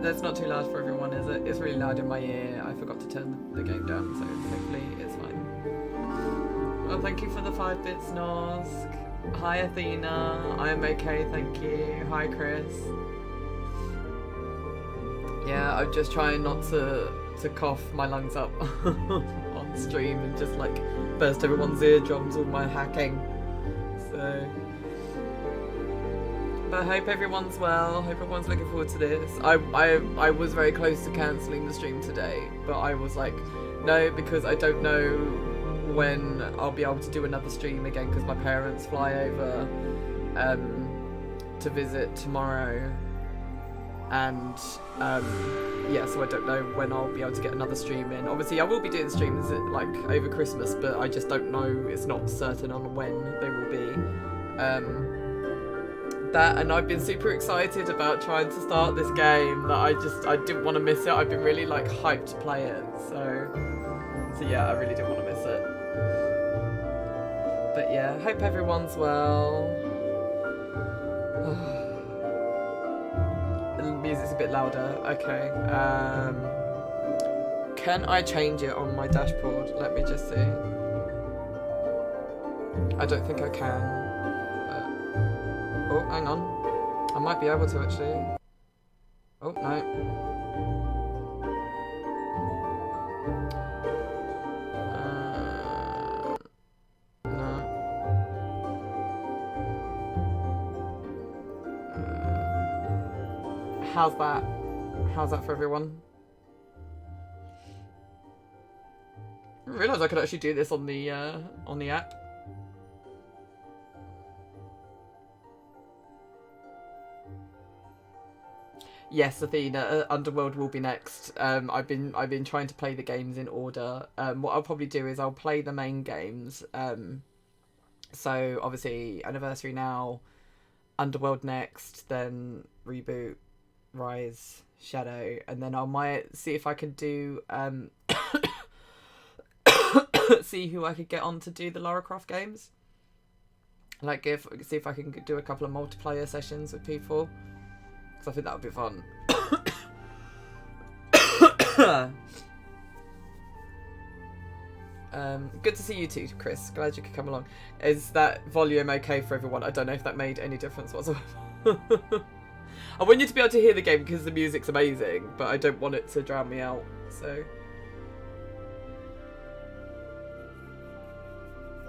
That's not too loud for everyone, is it? It's really loud in my ear. I forgot to turn the game down, so hopefully it's fine. Well, thank you for the 5 bits, Nosk. Hi, Athena. I'm okay, thank you. Hi, Chris. Yeah, I'm just trying not to cough my lungs up on stream and just like burst everyone's eardrums with my hacking. So, but I hope everyone's well. Hope everyone's looking forward to this. I was very close to cancelling the stream today, but I was like, no, because I don't know when I'll be able to do another stream again because my parents fly over to visit tomorrow, and yeah, so I don't know when I'll be able to get another stream in. Obviously I will be doing streams like over Christmas, but I just don't know, it's not certain on when they will be. That, and I've been super excited about trying to start this game that I didn't want to miss it. I've been really like hyped to play it, so yeah, I really didn't want to miss it. But yeah, hope everyone's well. The music's a bit louder. Okay. Can I change it on my dashboard? Let me just see. I don't think I can. Oh, hang on. I might be able to actually. Oh, no. How's that? How's that for everyone? I didn't realise I could actually do this on the app. Yes, Athena, Underworld will be next. I've been trying to play the games in order. What I'll probably do is I'll play the main games. So obviously Anniversary now, Underworld next, then Reboot, Rise, Shadow, and then I might see if I can do see who I could get on to do the Lara Croft games. Like see if I can do a couple of multiplayer sessions with people, because I think that would be fun. Good to see you too, Chris. Glad you could come along. Is that volume okay for everyone? I don't know if that made any difference whatsoever. I want you to be able to hear the game because the music's amazing, but I don't want it to drown me out, so.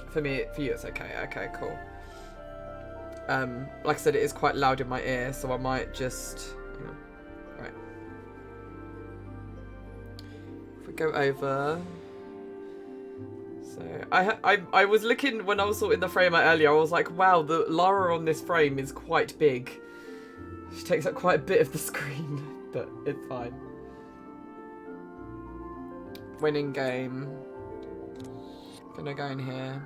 For you it's okay. Okay, cool. Like I said, it is quite loud in my ear, so I might just, hang on. Right. If we go over, so I was looking when I was sorting the frame out earlier. I was like, wow, the Lara on this frame is quite big. She takes up quite a bit of the screen, but it's fine. Winning game. Gonna go in here.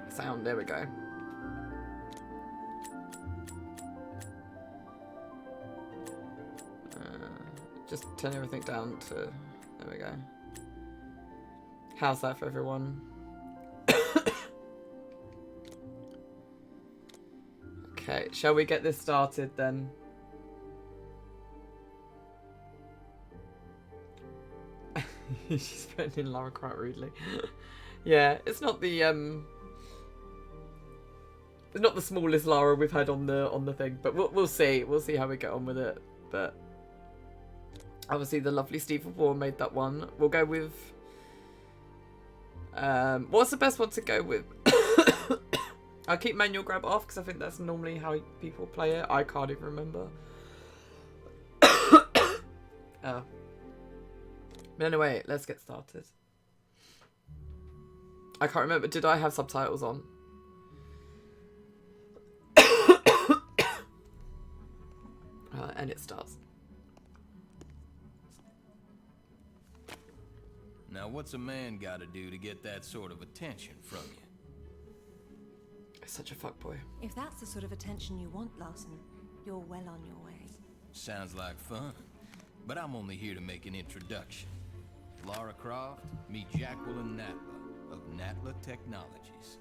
Sound, there we go. Just turn everything down to, there we go. How's that for everyone? Okay, shall we get this started then? She's threatening Lara quite rudely. Yeah, it's not the smallest Lara we've had on the thing, but we'll see. We'll see how we get on with it. But obviously the lovely Steve of War made that one. We'll go with what's the best one to go with? I'll keep manual grab off because I think that's normally how people play it. I can't even remember. But anyway, let's get started. I can't remember. Did I have subtitles on? And it starts. Now, what's a man got to do to get that sort of attention from you? Such a fuckboy. If that's the sort of attention you want, Larson, you're well on your way. Sounds like fun, but I'm only here to make an introduction. Lara Croft, meet Jacqueline Natla of Natla Technologies.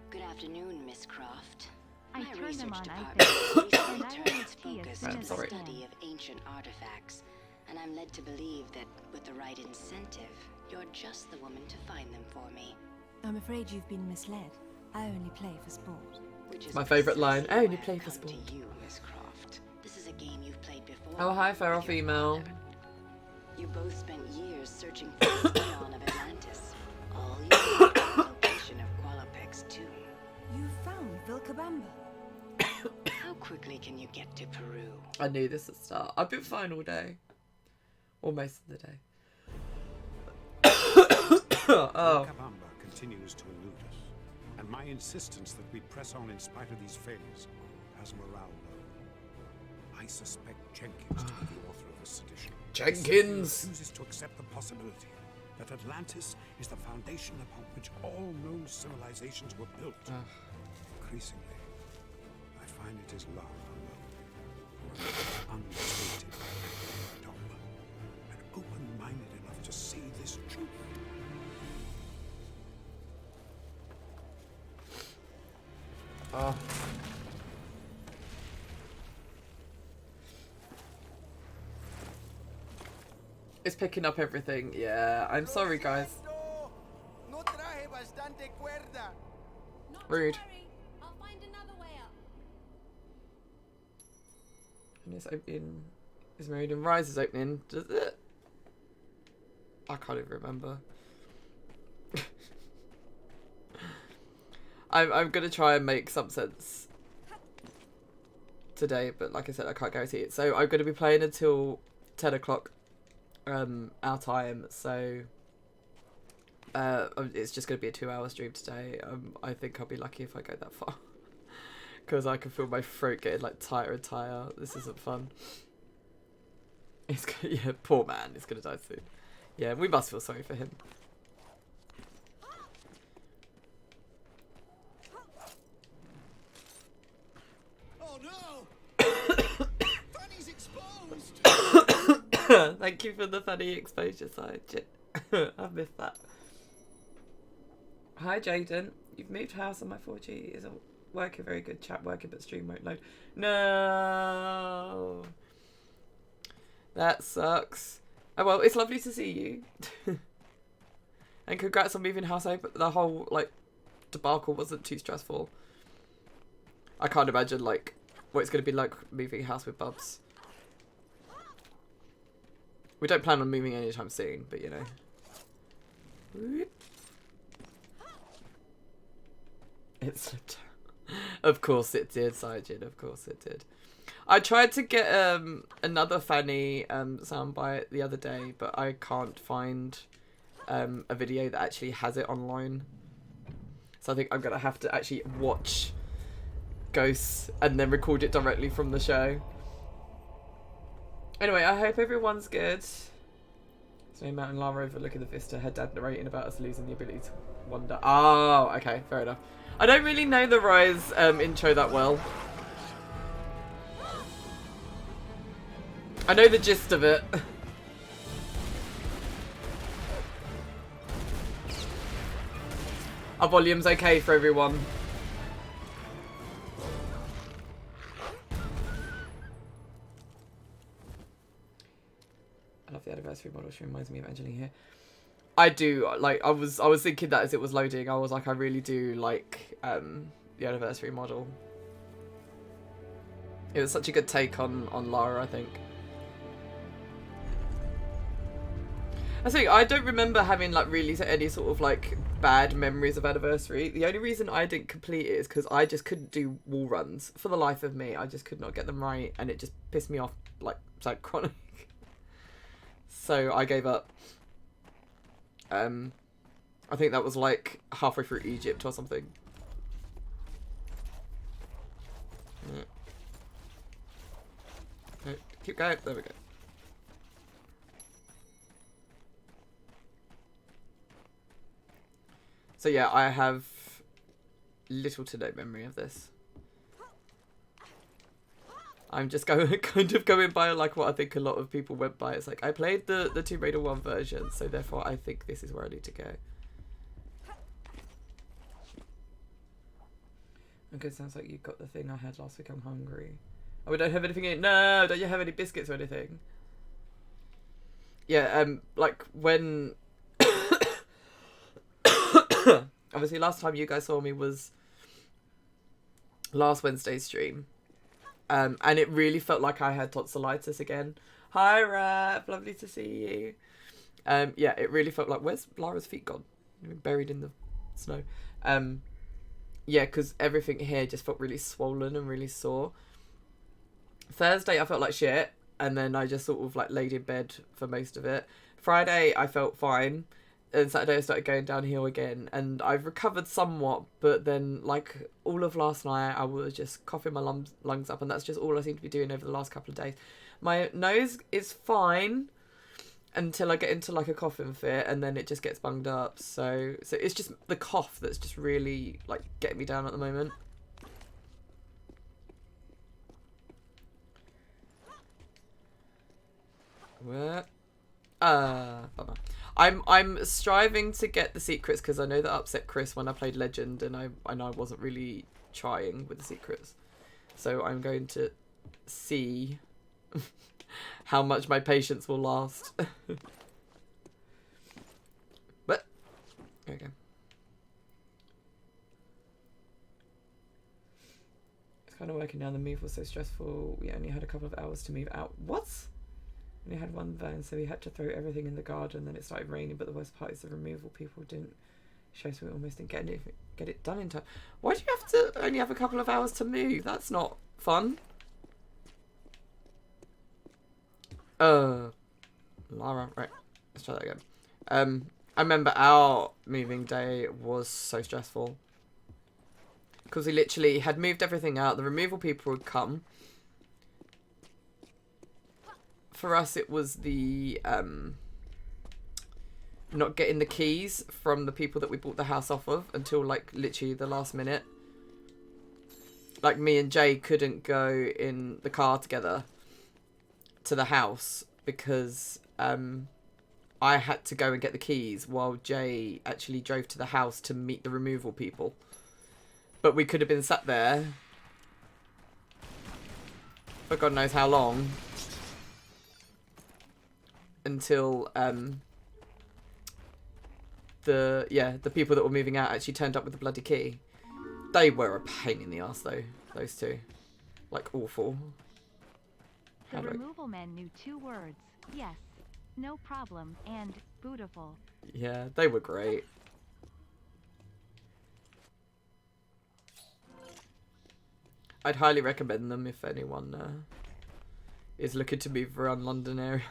Good afternoon, Miss Croft. I My turned them research on, I department think. recently And I turned will its see as focus soon to as the I study can. of ancient artifacts, and I'm led to believe that with the right incentive, you're just the woman to find them for me. I'm afraid you've been misled. I only play for sport. Which is My favourite line. I precisely only why play I've for come sport. to you, Miss Croft. This is a game you've played before. Oh, hi, with feral your female. father. You both spent years searching for the Eon of Atlantis. All you need is the location of Qualopec's tomb. You found Vilcabamba. How quickly can you get to Peru? I knew this at the start. I've been fine all day. Or most of the day. Oh. Vilcabamba continues to elude us, and my insistence that we press on in spite of these failures has morale low. I suspect Jenkins to be the author of this sedition. Jenkins! He refuses to accept the possibility that Atlantis is the foundation upon which all known civilizations were built. Increasingly, I find it is love alone, untainted, dumb, and open-minded enough to see this truth. Oh. It's picking up everything. Yeah, I'm sorry, guys. Rude. I'll find another way up. And it's opening. Is Meridian Rise opening? Does it? I can't even remember. I'm gonna try and make some sense today, but like I said, I can't guarantee it. So I'm gonna be playing until 10 o'clock our time. So it's just gonna be a 2-hour stream today. I think I'll be lucky if I go that far, because I can feel my throat getting like tighter and tighter. This isn't fun. It's yeah, poor man. He's gonna die soon. Yeah, we must feel sorry for him. Oh no! Fanny's exposed! Thank you for the funny exposure side. I've missed that. Hi Jaden. You've moved house on my 4G. Isn't working very good. Chat working, but stream won't load. No. That sucks. Oh well, it's lovely to see you. And congrats on moving house. I hope the whole like debacle wasn't too stressful. I can't imagine like what it's going to be like moving house with Bubs. We don't plan on moving anytime soon, but you know. Whoop. It slipped. Of course it did, Saijin. Of course it did. I tried to get another Fanny soundbite the other day, but I can't find a video that actually has it online. So I think I'm gonna have to actually watch Ghosts and then record it directly from the show. Anyway, I hope everyone's good. Snow Mountain Lara overlooking the vista. Her dad narrating about us losing the ability to wander. Oh, okay, fair enough. I don't really know the Rise intro that well. I know the gist of it. Our volume's okay for everyone. I love the anniversary model. She reminds me of Angelina here. I do, like, I was thinking that as it was loading. I was like, I really do like the anniversary model. It was such a good take on Lara, I think. I think I don't remember having like really any sort of like bad memories of Anniversary. The only reason I didn't complete it is because I just couldn't do wall runs for the life of me. I just could not get them right, and it just pissed me off like chronic. So I gave up. I think that was like halfway through Egypt or something. Yeah. Okay, keep going. There we go. So yeah, I have little to no memory of this. I'm just going, kind of going by like what I think a lot of people went by. It's like, I played the Tomb Raider 1 version, so therefore I think this is where I need to go. Okay, sounds like you got the thing I had last week. I'm hungry. Oh, we don't have anything in. No, don't you have any biscuits or anything? Yeah, like when obviously last time you guys saw me was last Wednesday's stream. And it really felt like I had tonsillitis again. Hi Rap, lovely to see you. Yeah, it really felt like, where's Lara's feet gone? Buried in the snow. Yeah, because everything here just felt really swollen and really sore. Thursday I felt like shit, and then I just sort of like laid in bed for most of it. Friday I felt fine, and Saturday I started going downhill again, and I've recovered somewhat, but then like all of last night I was just coughing my lungs up, and that's just all I seem to be doing over the last couple of days. My nose is fine until I get into like a coughing fit, and then it just gets bunged up. So it's just the cough that's just really like getting me down at the moment. What? Bummer. I'm striving to get the secrets because I know that upset Chris when I played Legend, and I wasn't really trying with the secrets. So I'm going to see how much my patience will last. But okay. It's kind of working now. The move was so stressful. We only had a couple of hours to move out. What? We had one van, so we had to throw everything in the garden. Then it started raining, but the worst part is the removal people didn't show, so we almost didn't get it done in time. Why do you have to only have a couple of hours to move? That's not fun. Lara, right? Let's try that again. I remember our moving day was so stressful because we literally had moved everything out. The removal people would come. For us, it was the not getting the keys from the people that we bought the house off of until like literally the last minute. Like me and Jay couldn't go in the car together to the house because I had to go and get the keys while Jay actually drove to the house to meet the removal people. But we could have been sat there for God knows how long until the people that were moving out actually turned up with the bloody key. They were a pain in the ass though, those two. Like awful. The removal men knew 2 words. Yes, no problem, and beautiful. Yeah, they were great. I'd highly recommend them if anyone is looking to move around London area.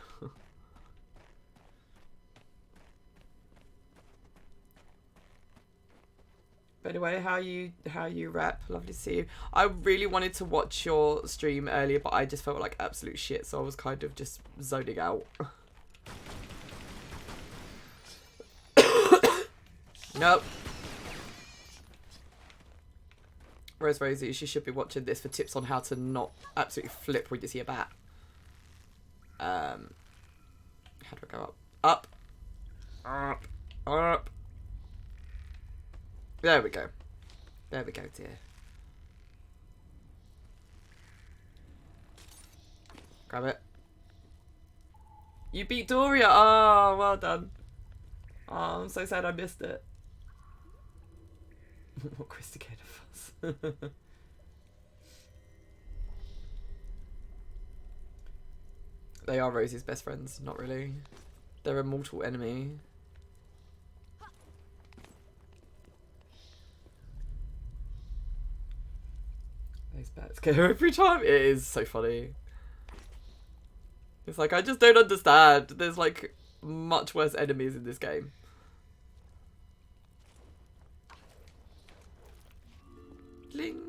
But anyway, how you rap? Lovely to see you. I really wanted to watch your stream earlier, but I just felt like absolute shit, so I was kind of just zoning out. Nope. Whereas Rosie, she should be watching this for tips on how to not absolutely flip when you see a bat. How do I go up? Up. Up. Up. There we go. There we go, dear. Grab it. You beat Doria! Oh, well done. Oh, I'm so sad I missed it. What Christy gave a fuss. They are Rosie's best friends. Not really. They're a mortal enemy. Those bats get her every time. It is so funny. It's like, I just don't understand. There's like much worse enemies in this game. Bling.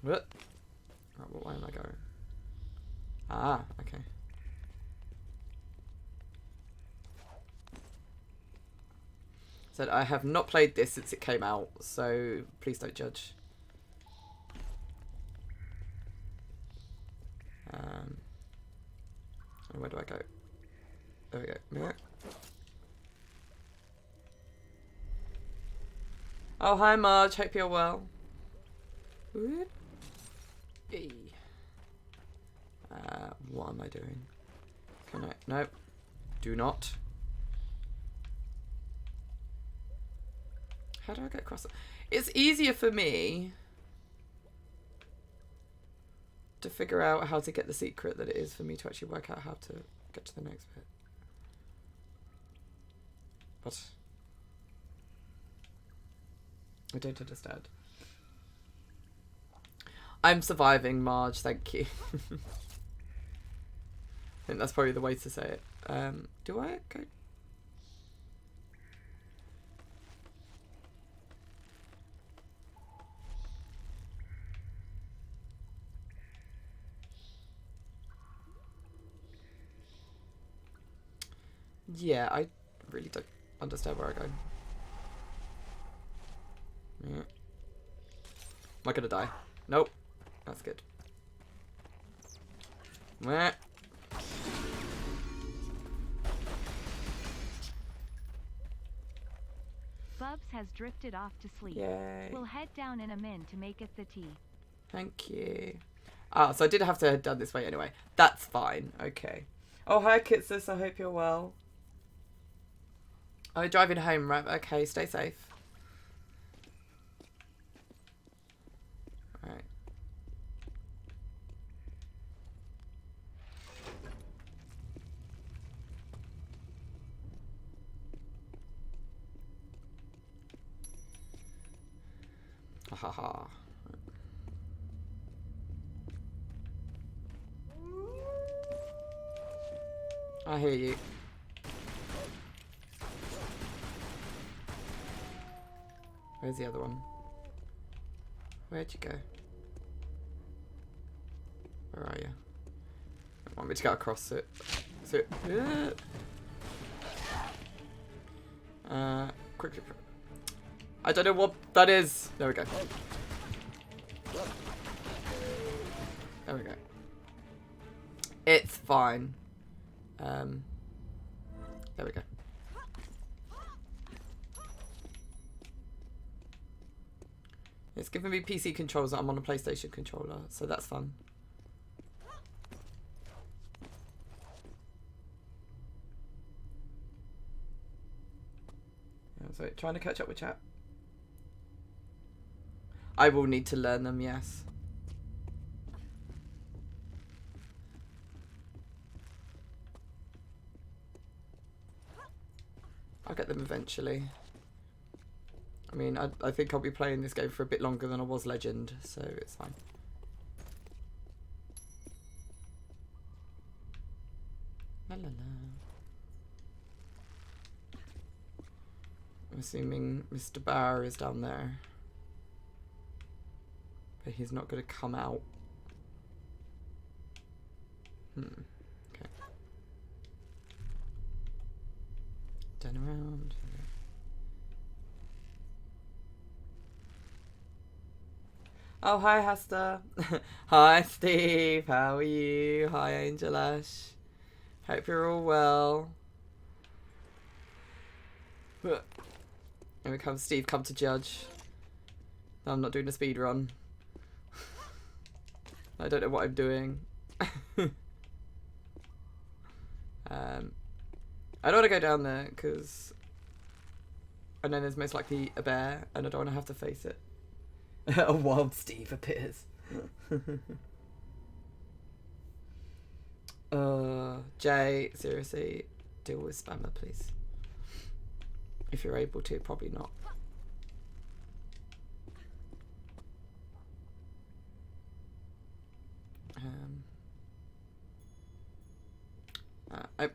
What? Right, what way am I going? Ah, okay. Said I have not played this since it came out, so please don't judge. Where do I go? There we go. Oh, hi Marge. Hope you're well. Whoop. Hey. What am I doing? Can I? Nope. Do not. How do I get across it? It's easier for me to figure out how to get the secret than it is for me to actually work out how to get to the next bit. But I don't understand. I'm surviving, Marge, thank you. I think that's probably the way to say it. Do I go? Yeah, I really don't understand where I go. Yeah. Am I gonna die? Nope. That's good. Meh. Bubs has drifted off to sleep. Yay. We'll head down in a min to make us the tea. Thank you. Ah, so I did have to head down this way anyway. That's fine. Okay. Oh, hi, Kitsus. I hope you're well. Oh, you're driving home, right? Okay, stay safe. Alright. Ha ha. I hear you. Where's the other one? Where'd you go? Where are you? I want me to go across it. Quickly. I don't know what that is. There we go. There we go. It's fine. There we go. It's giving me PC controls that I'm on a PlayStation controller, so that's fun. Yeah, so trying to catch up with chat. I will need to learn them, yes. I'll get them eventually. I mean, I think I'll be playing this game for a bit longer than I was Legend, so it's fine. La la la. I'm assuming Mr. Bauer is down there. But he's not going to come out. Okay. Turn around. Oh, hi, Hester. Hi, Steve. How are you? Hi, Angel Ash. Hope you're all well. Here we come, Steve. Come to judge. No, I'm not doing a speed run. I don't know what I'm doing. I don't want to go down there because I know there's most likely a bear and I don't want to have to face it. A wild Steve appears. Jay, seriously, deal with spammer, please. If you're able to, probably not.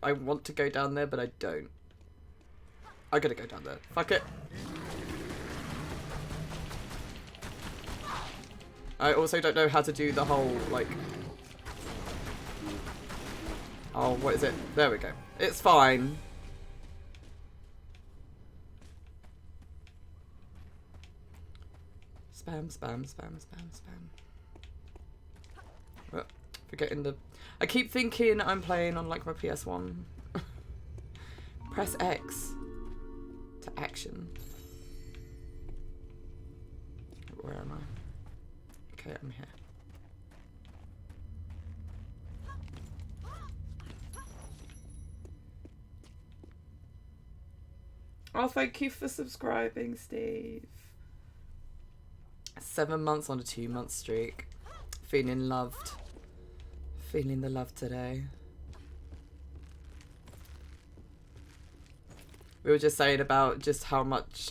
I want to go down there, but I don't. I gotta go down there. Fuck it. I also don't know how to do the whole, like... Oh, what is it? There we go. It's fine. Spam, spam, spam, spam, spam. Oh, forgetting the... I keep thinking I'm playing on, like, my PS1. Press X to action. Where am I? Okay, I'm here. Oh, thank you for subscribing, Steve. 7 months on a 2-month streak. Feeling loved. Feeling the love today. We were just saying about just how much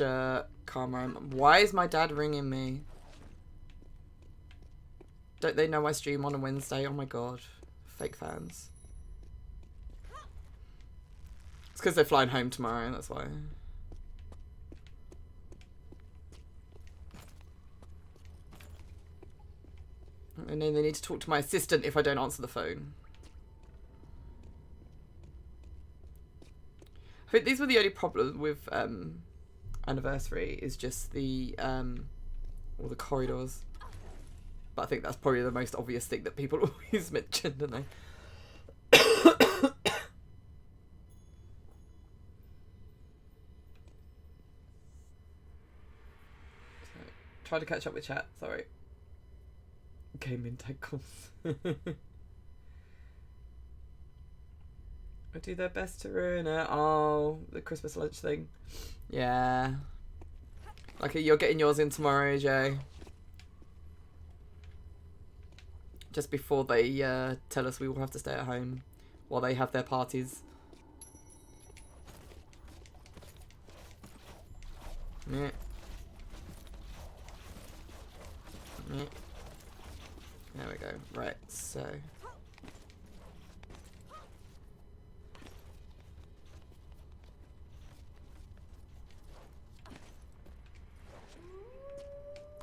karma I'm... Why is my dad ringing me? Don't they know I stream on a Wednesday? Oh my god. Fake fans. It's because they're flying home tomorrow, that's why. And then they need to talk to my assistant if I don't answer the phone. I think these were the only problem with Anniversary, is just the all the corridors. But I think that's probably the most obvious thing that people always mention, don't they? Try to catch up with chat, sorry. Gaming tag calls. I do their best to ruin it. Oh, the Christmas lunch thing. Yeah. Like, you're getting yours in tomorrow, AJ. Just before they tell us we will have to stay at home while they have their parties. Yeah. Yeah. There we go. Right, so...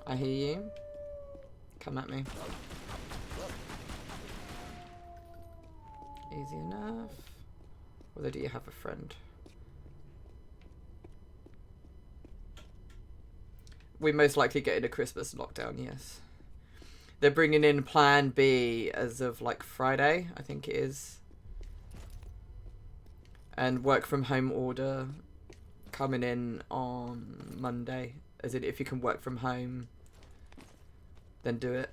I hear you. Come at me. Easy enough. Although, do you have a friend? We most likely get in a Christmas lockdown, yes. They're bringing in Plan B as of like Friday, I think it is. And work from home order coming in on Monday. As in, if you can work from home, then do it.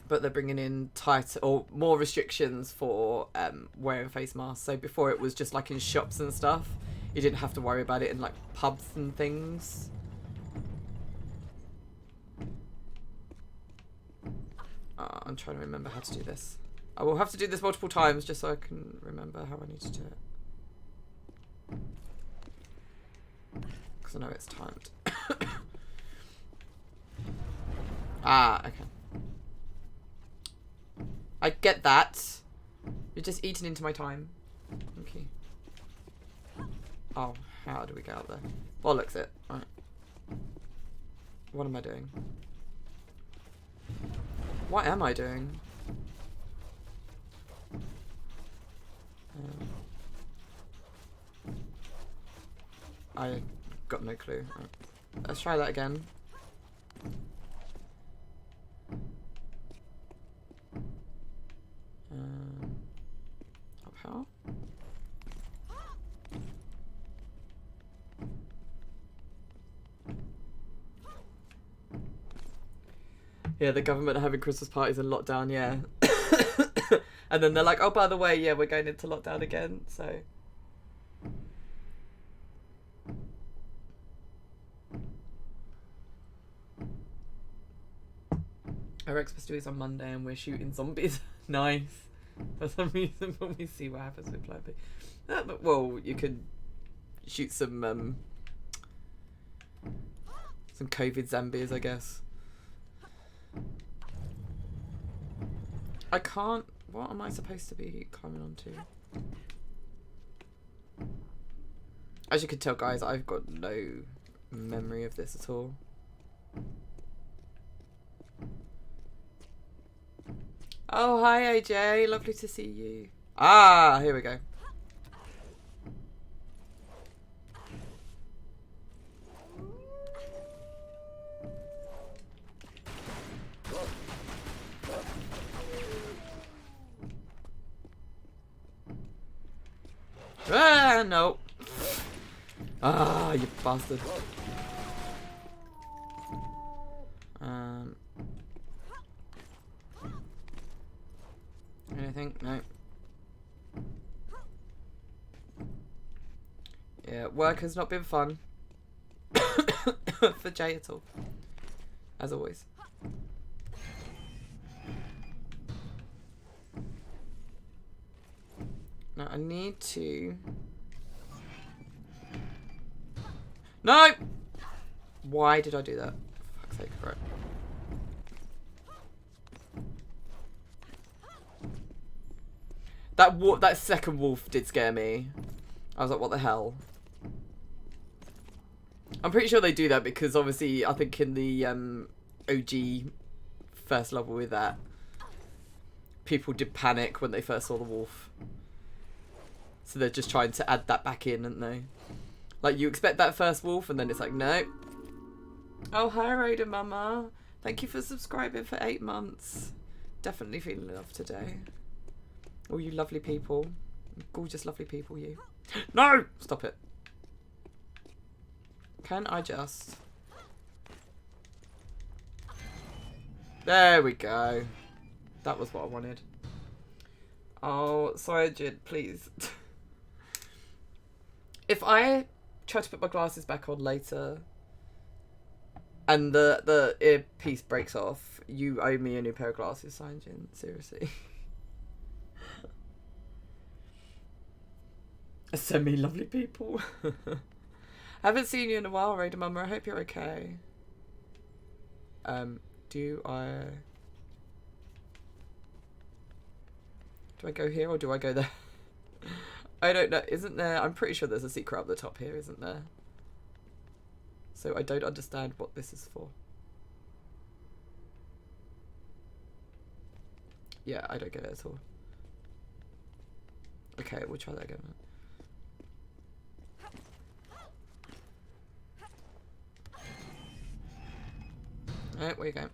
But they're bringing in tighter or more restrictions for wearing face masks. So before it was just like in shops and stuff. You didn't have to worry about it in like pubs and things. I'm trying to remember how to do this. I will have to do this multiple times just so I can remember how I need to do it. Because I know it's timed. Ah, okay. I get that. You're just eating into my time. Okay. Oh, how do we get out there? Bollocks it. Alright. What am I doing? What am I doing? I got no clue. Right. Let's try that again. Up how? Yeah, the government are having Christmas parties and lockdown, yeah. And then they're like, oh, by the way, yeah, we're going into lockdown again, so... Our Xmas do is on Monday and we're shooting zombies. Nice. For some reason, but we see what happens with Plan B. But, well, you could shoot some COVID zombies, I guess. I can't... What am I supposed to be climbing onto? As you can tell, guys, I've got no memory of this at all. Oh, hi, AJ. Lovely to see you. Ah, here we go. Ah, no. Ah, you bastard. Anything? No. Yeah, work has not been fun for Jay at all, as always. Now I need to. No! Why did I do that? For fuck's sake, right. That second wolf did scare me. I was like, what the hell? I'm pretty sure they do that because obviously I think in the OG first level with that, people did panic when they first saw the wolf. So they're just trying to add that back in, aren't they? Like, you expect that first wolf and then it's like, no. Oh, hi Raider Mama. Thank you for subscribing for 8 months. Definitely feeling love today. All you lovely people. Gorgeous lovely people, you. No! Stop it. Can I just... There we go. That was what I wanted. Oh, sorry, Jid, please. If I try to put my glasses back on later and the earpiece breaks off, you owe me a new pair of glasses, signed, Jin. Seriously. Semi-lovely people. Haven't seen you in a while, Raider Mama. I hope you're okay. Do I go here or do I go there? I don't know. Isn't there... I'm pretty sure there's a secret up the top here, isn't there? So I don't understand what this is for. Yeah, I don't get it at all. Okay, we'll try that again. Alright, where you going?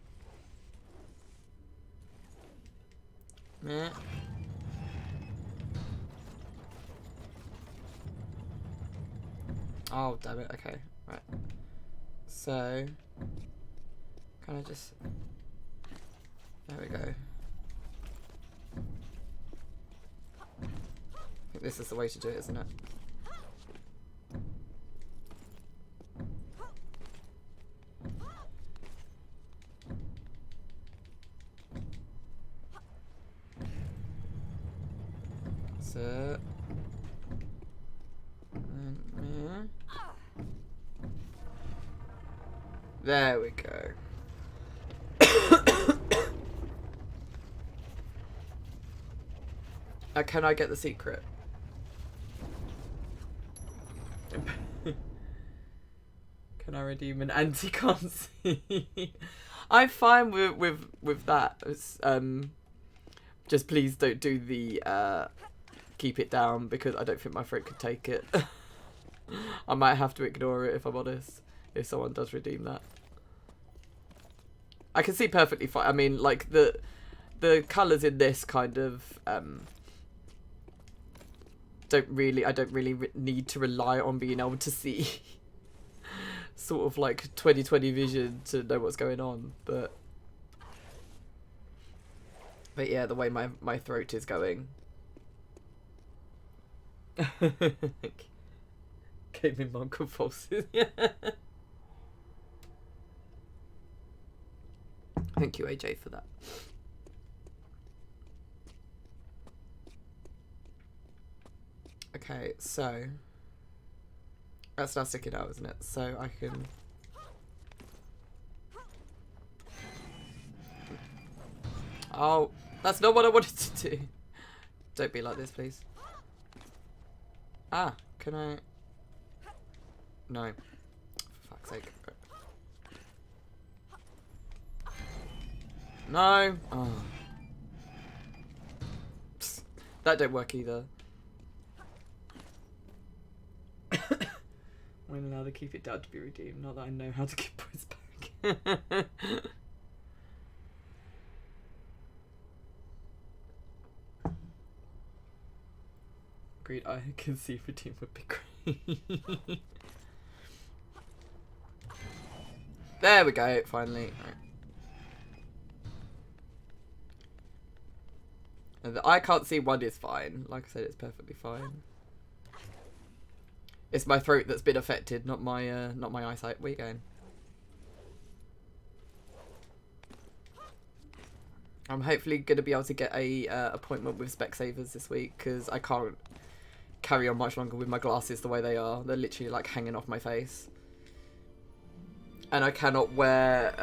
Meh. Oh, damn it. Okay, right. So, can I just... There we go. I think this is the way to do it, isn't it? So... There we go. Can I get the secret? Can I redeem an anti-currency? I'm fine with that. It's, just please don't do the keep it down because I don't think my throat could take it. I might have to ignore it if I'm honest. If someone does redeem that, I can see perfectly fine. I mean, like the colours in this kind of I don't really need to rely on being able to see sort of like 20/20 vision to know what's going on. But yeah, the way my throat is going. Gaming mom convulses. Yeah. Thank you, AJ, for that. Okay, so that's now sticking out, isn't it? So I can. Oh, that's not what I wanted to do. Don't be like this, please. Ah, can I? No. For fuck's sake. No. Oh. Psst. That don't work either. I'm allowed to keep it down to be redeemed. Not that I know how to get points back. Agreed. I can see redeem would be great. There we go. Finally. All right. And the I can't see one is fine. Like I said, it's perfectly fine. It's my throat that's been affected, not my eyesight. Where you going? I'm hopefully going to be able to get a appointment with Specsavers this week, because I can't carry on much longer with my glasses the way they are. They're literally like hanging off my face. And I cannot wear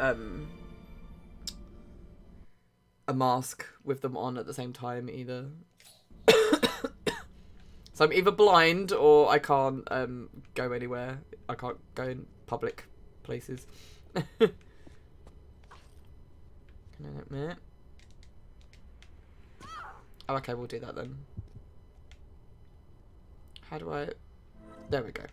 a mask with them on at the same time either. So I'm either blind or I can't go anywhere. I can't go in public places. Can I admit? Oh, okay, we'll do that then. How do I... There we go.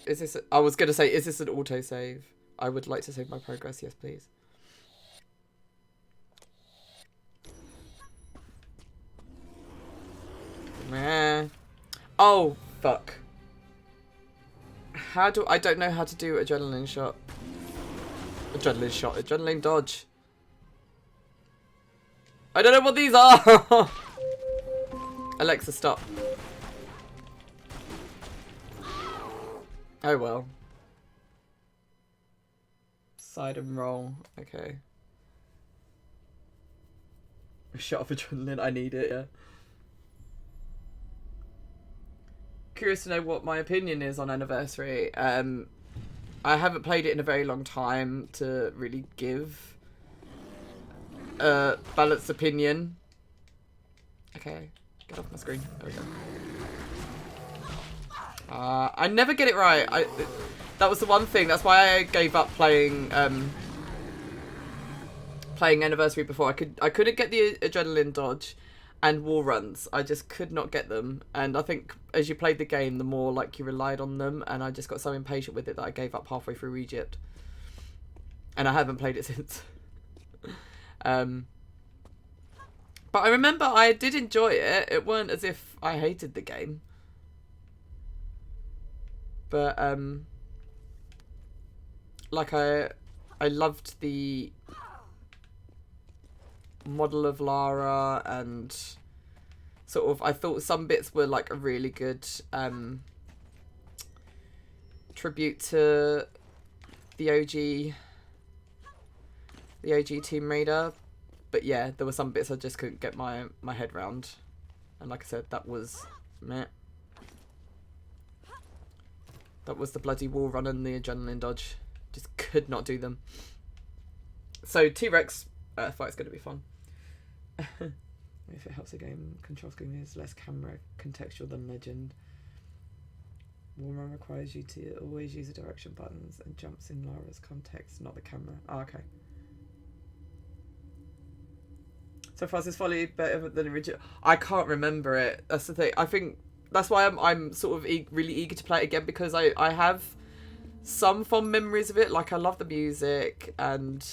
Is this... I was going to say, is this an autosave? I would like to save my progress. Yes, please. Meh. Oh, fuck. How do... I don't know how to do adrenaline shot. Adrenaline shot. Adrenaline dodge. I don't know what these are! Alexa, stop. Oh well. Side and roll. Okay. A shot of adrenaline. I need it, yeah. Curious to know what my opinion is on Anniversary. I haven't played it in a very long time to really give a balanced opinion. Okay, get off my screen. There we go. I never get it right. That was the one thing. That's why I gave up playing playing Anniversary before. I couldn't get the adrenaline dodge and wall runs. I just could not get them. And I think as you played the game, the more like you relied on them, and I just got so impatient with it that I gave up halfway through Egypt. And I haven't played it since. But I remember I did enjoy it. It weren't as if I hated the game. But like I loved the model of Lara, and sort of I thought some bits were like a really good tribute to the OG Tomb Raider. But yeah, there were some bits I just couldn't get my head round, and like I said, that was meh. That was the bloody wall run and the adrenaline dodge. Just could not do them. So T-Rex fight's going to be fun. If it helps the game, control scheme is less camera contextual than Legend. Wall run requires you to always use the direction buttons and jumps in Lara's context, not the camera. Oh, okay. So far, is Folly better than original? I can't remember it. That's the thing. I think that's why I'm sort of really eager to play it again, because I have some fond memories of it. Like, I love the music and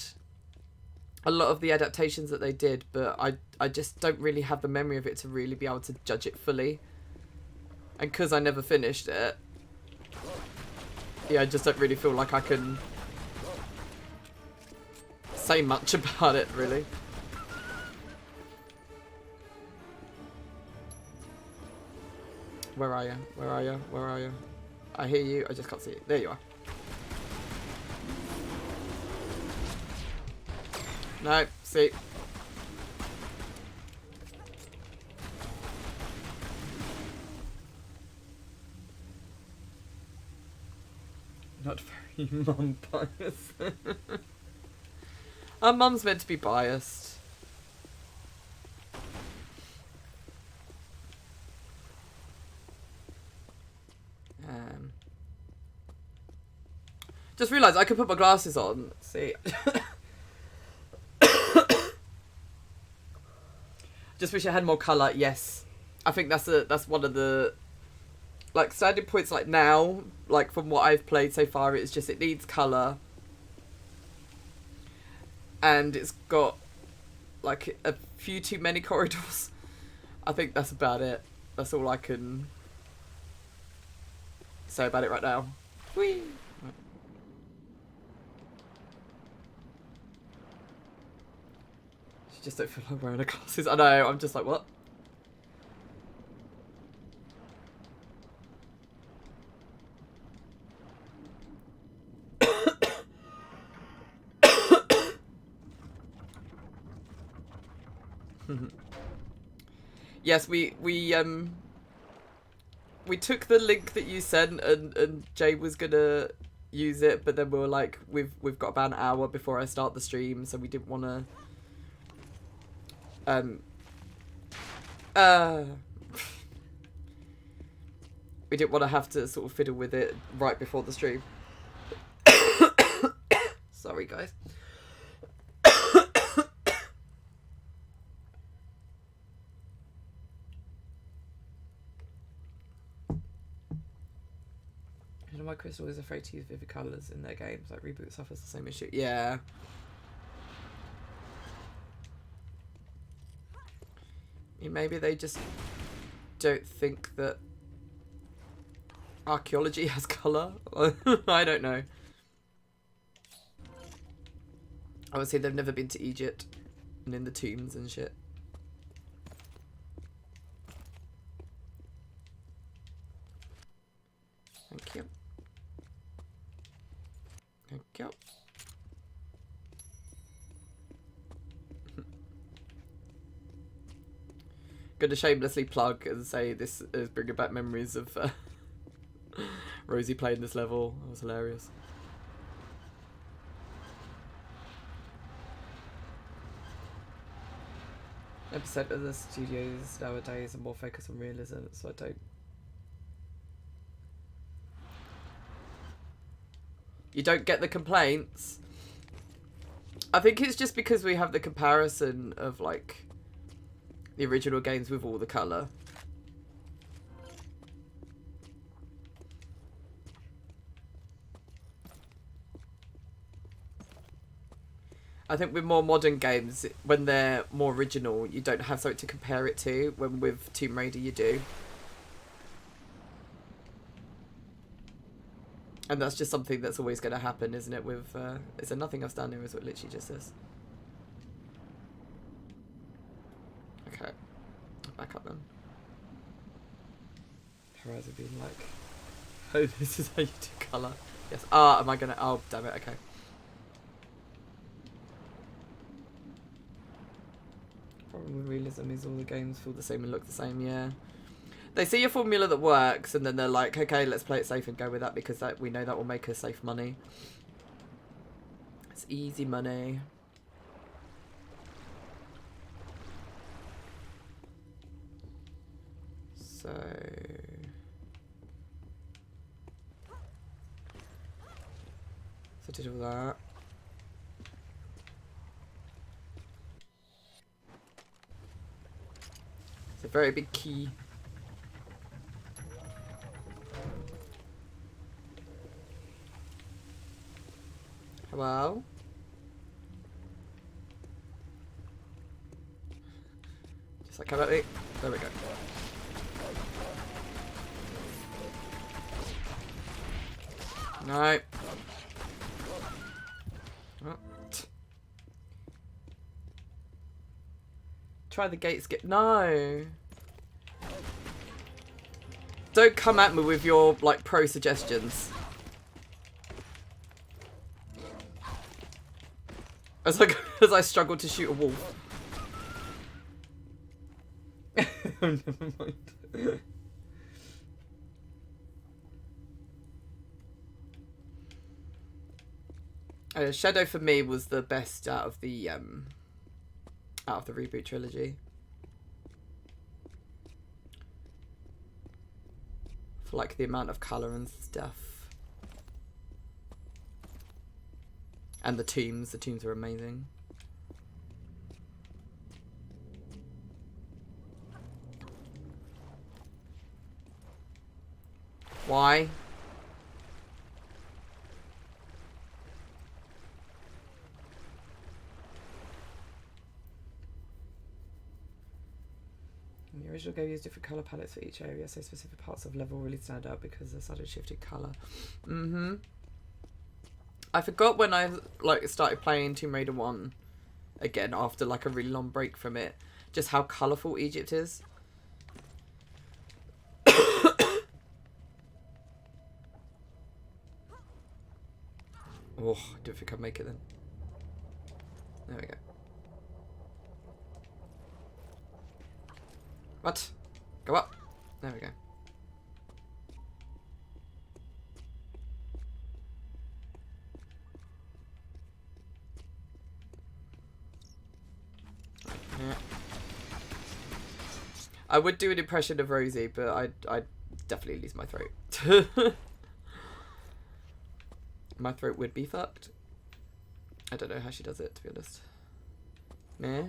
a lot of the adaptations that they did, but I just don't really have the memory of it to really be able to judge it fully. And because I never finished it, yeah, I just don't really feel like I can say much about it, really. Where are you? Where are you? Where are you? I hear you, I just can't see you. There you are. No, see. Not very mum biased. Our mum's meant to be biased. Just realised I could put my glasses on. See. Just wish I had more colour. Yes, I think that's one of the like standing points. Like now, like from what I've played so far, it's just it needs colour, and it's got like a few too many corridors. I think that's about it. That's all I can say about it right now. Whee! She just don't feel like wearing her glasses. I know, I'm just like, what? Yes, we took the link that you sent and Jay was gonna use it, but then we were like, we've got about an hour before I start the stream, so we didn't want to we didn't want to have to sort of fiddle with it right before the stream. Sorry, guys. You know why Crystal is afraid to use vivid colours in their games? Like, Reboot suffers the same issue. Yeah. Maybe they just don't think that archaeology has colour. I don't know. Obviously, they've never been to Egypt and in the tombs and shit. Thank you. Thank you. Gonna shamelessly plug and say this is bringing back memories of Rosie playing this level. That was hilarious. Percent of the studios nowadays are more focused on realism, so I don't. You don't get the complaints. I think it's just because we have the comparison of like the original games with all the colour. I think with more modern games, when they're more original, you don't have something to compare it to. When with Tomb Raider, you do. And that's just something that's always going to happen, isn't it? With is there nothing else down there? Is it literally just this? Okay, back up then. Horizon being like, oh, this is how you do colour. Yes. Ah, am I gonna? Oh, damn it. Okay. Problem with realism is all the games feel the same and look the same. Yeah. They see a formula that works, and then they're like, okay, let's play it safe and go with that because that we know that will make us safe money. It's easy money. So I did all that. It's a very big key. Hello? Just like, come at me. There we go. No. Oh. Try the gate skip. No. Don't come at me with your, like, pro suggestions. As I struggle to shoot a wolf. Never mind. Shadow for me was the best out of the reboot trilogy. For like the amount of colour and stuff. And the tombs are amazing. Why? The original game used different colour palettes for each area, so specific parts of level really stand out because the sudden shifted colour. I forgot when I like started playing Tomb Raider 1 again after like a really long break from it, just how colourful Egypt is. Oh, I don't think I'd make it then. There we go. What? Go up. There we go. Yeah. I would do an impression of Rosie, but I'd definitely lose my throat. My throat would be fucked. I don't know how she does it, to be honest. Meh.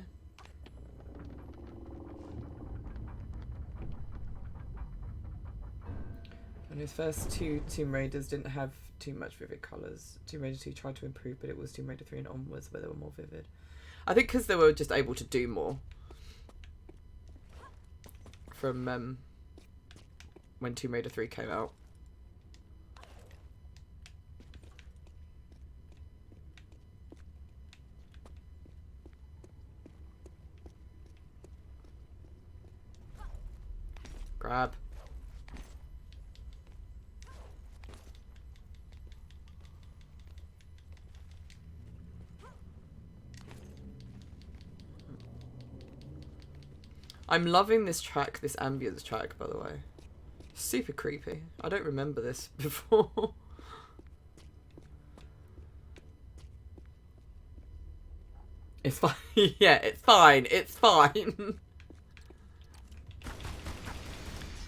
And his first two Tomb Raiders didn't have too much vivid colours. Tomb Raider 2 tried to improve, but it was Tomb Raider 3 and onwards where they were more vivid. I think because they were just able to do more. From when Tomb Raider 3 came out. Grab. I'm loving this track, this ambience track, by the way. Super creepy. I don't remember this before. It's fine. Yeah, it's fine. It's fine.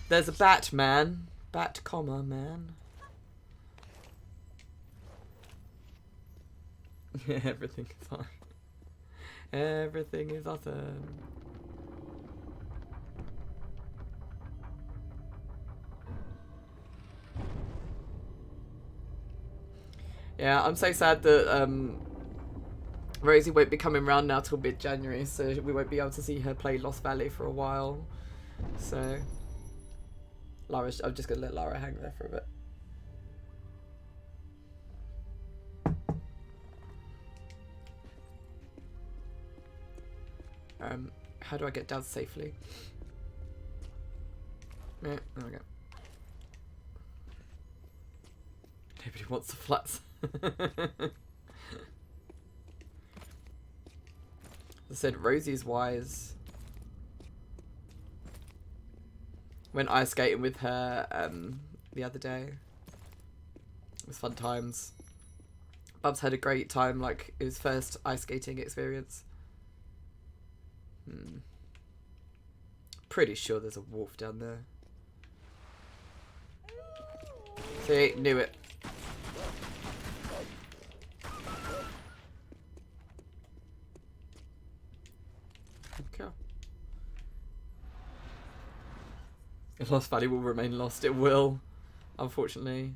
There's a bat, man. Bat, comma, man. Yeah, everything is fine. Everything is awesome. Yeah, I'm so sad that Rosie won't be coming round now till mid-January, so we won't be able to see her play Lost Valley for a while. So, I'm just going to let Lara hang there for a bit. How do I get down safely? Yeah, there we go. Nobody wants the flats. As I said, Rosie's wise. Went ice skating with her the other day. It was fun times. Bubs had a great time, like his first ice skating experience. Pretty sure there's a wolf down there. See, knew it. Okay. Lost Valley will remain lost. It will, unfortunately,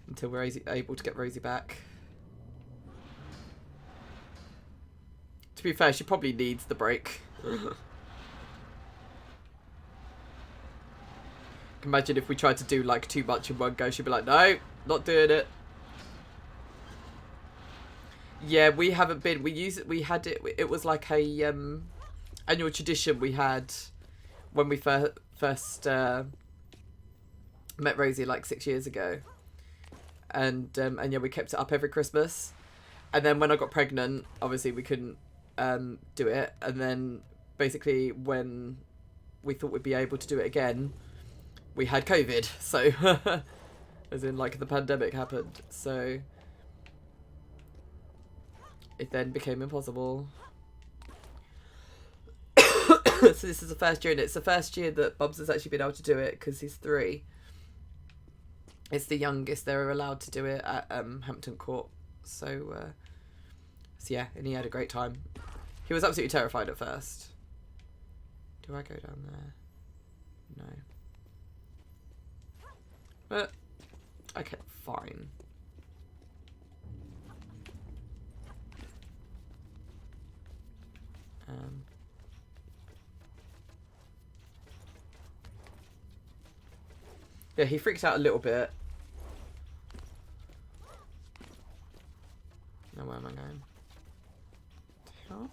until we're able to get Rosie back. To be fair, she probably needs the break. Imagine if we tried to do like too much in one go, she'd be like, no, not doing it. Yeah, we haven't been. We had it. It was like a annual tradition we had when we first met Rosie like 6 years ago, and yeah, we kept it up every Christmas. And then when I got pregnant, obviously we couldn't do it. And then basically when we thought we'd be able to do it again, we had COVID. So as in like the pandemic happened. So it then became impossible. So this is the first year, and it's the first year that Bubs has actually been able to do it because he's 3. It's the youngest they're allowed to do it at Hampton Court. So yeah, and he had a great time. He was absolutely terrified at first. Do I go down there? No. But okay, fine. Yeah, he freaked out a little bit. Now where am I going? Hell?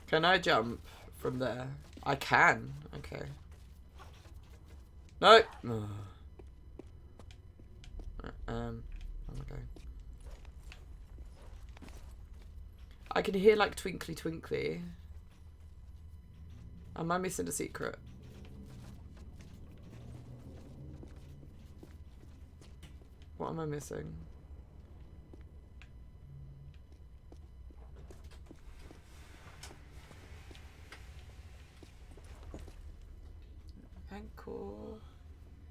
Can I jump from there? I can. Okay. No. Ugh. Where am I going? I can hear like twinkly twinkly. Am I missing a secret? What am I missing? Ankle.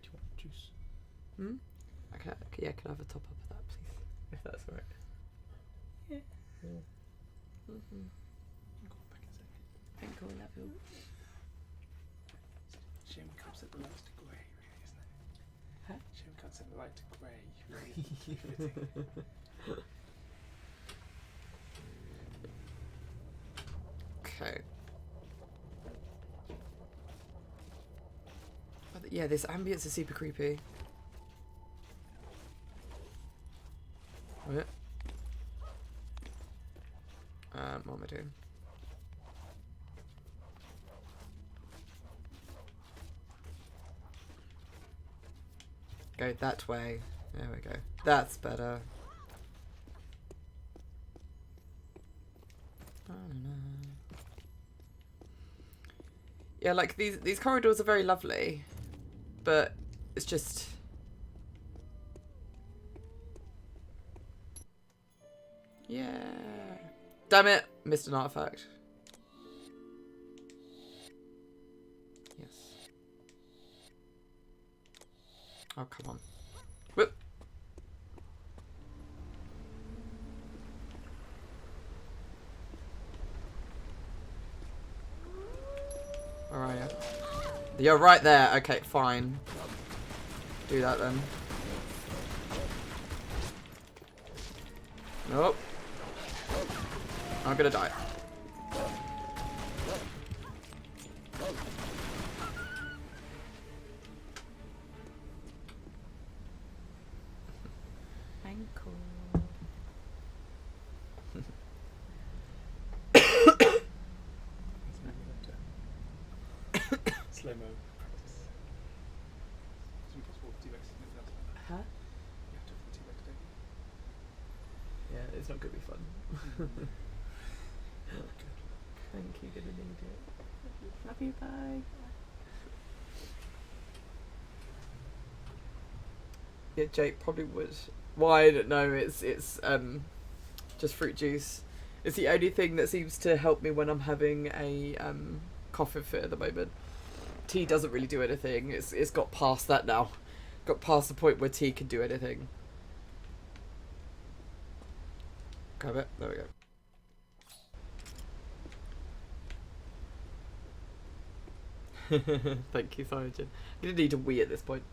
Do you want juice? Hmm? Okay, yeah, can I have a top up of that, please? If that's alright. Yeah. Mm-hmm. I'll go back in a second. Ankle level. Shame we can't set the lights to grey, really, isn't it? Huh? Shame we can't set the light to grey, really. Fitting. Okay. But yeah, this ambience is super creepy. What? What am I doing? Go that way. There we go. That's better. I don't know. Yeah, like these corridors are very lovely, but it's just yeah. Damn it, missed an artifact. Yes. Oh come on. Whoop. Where are you? You're right there. Okay, fine. Do that then. Nope. I'm gonna die. Ankle. Slow-mo practice. Is it impossible to T-Rex? Huh? You have to have the T-Rex, don't you? Yeah, it's not gonna be fun. Thank you, gonna need it. Love you, bye. Yeah, Jake probably would. Well, I don't know. It's just fruit juice. It's the only thing that seems to help me when I'm having a coughing fit at the moment. Tea doesn't really do anything. It's got past that now. Got past the point where tea can do anything. Grab it. There we go. Thank you, Cyanogen. You didn't need a wee at this point.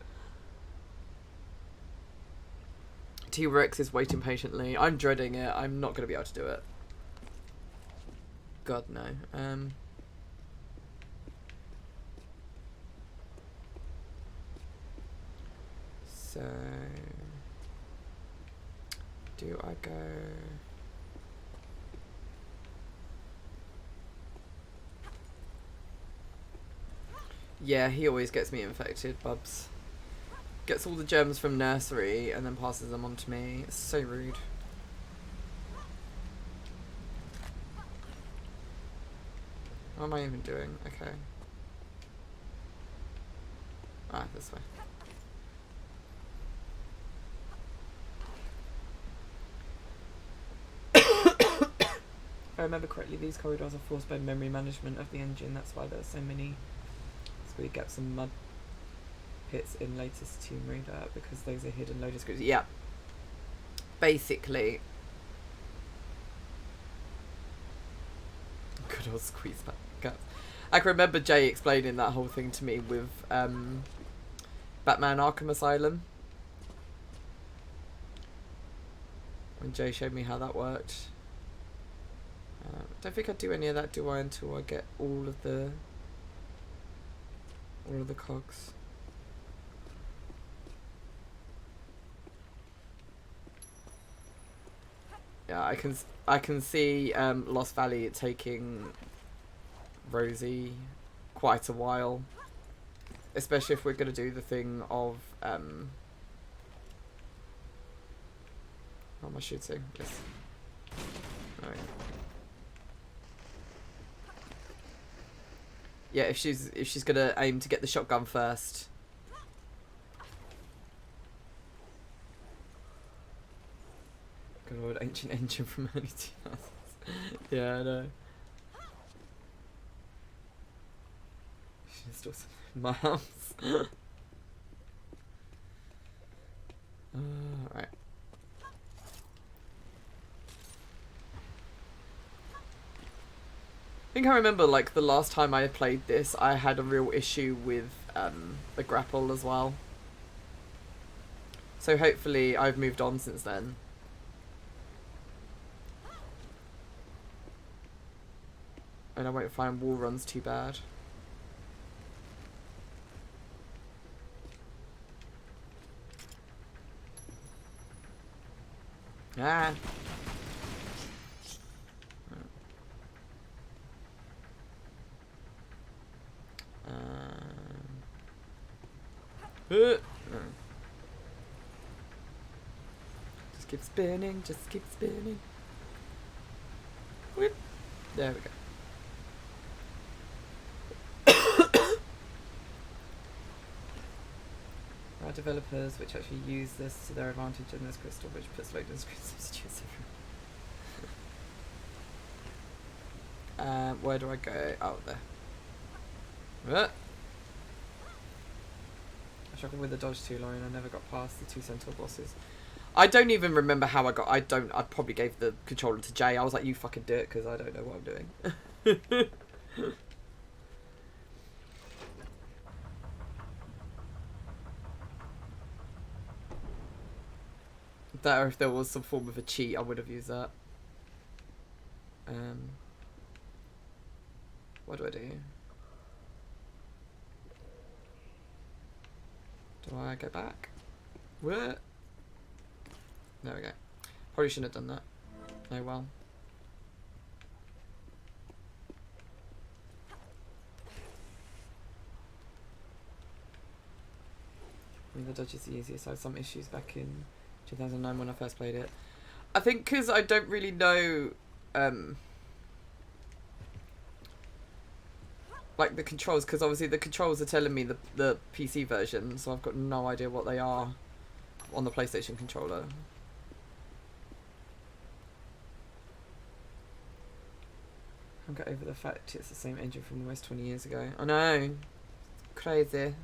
T-Rex is waiting patiently. I'm dreading it. I'm not going to be able to do it. God, no. So... do I go... Yeah, he always gets me infected, Bubs. Gets all the germs from nursery and then passes them on to me. It's so rude. What am I even doing? Okay. Ah, this way. If I remember correctly, these corridors are forced by memory management of the engine. That's why there's so many speed gaps and mud pits in latest Tomb Raider, because those are hidden loading screens. Yeah. Basically. Good old squeeze back gaps. I can remember Jay explaining that whole thing to me with Batman Arkham Asylum. When Jay showed me how that worked. Don't think I'd do any of that, do I, until I get all of the All of the cogs. Yeah, I can see Lost Valley taking Rosie quite a while, especially if we're gonna do the thing of what am I shooting? Yes. Right. Yeah, if she's gonna aim to get the shotgun first. Good old ancient engine from early 2000s. Yeah, I know. She's still in my house. Right. I think I remember, like, the last time I played this, I had a real issue with the grapple as well. So hopefully I've moved on since then. And I won't find wall runs too bad. Ah! Just keep spinning, just keep spinning. Whip. There we go. There are developers which actually use this to their advantage in this crystal, which puts loading screen substitutes everywhere. Where do I go? Oh, there. I struggled with the dodge too long and I never got past the 2 centaur bosses. I don't even remember how I got. I probably gave the controller to Jay. I was like, you fucking do it, because I don't know what I'm doing. That, or if there was some form of a cheat, I would have used that. What do I do? Do I go back? What? There we go. Probably shouldn't have done that. Oh well. I mean, the dodge is the easiest. I had some issues back in 2009 when I first played it. I think because I don't really know like the controls, because obviously the controls are telling me the PC version, so I've got no idea what they are on the PlayStation controller. Can't get over the fact it's the same engine from almost 20 years ago. I know. Crazy.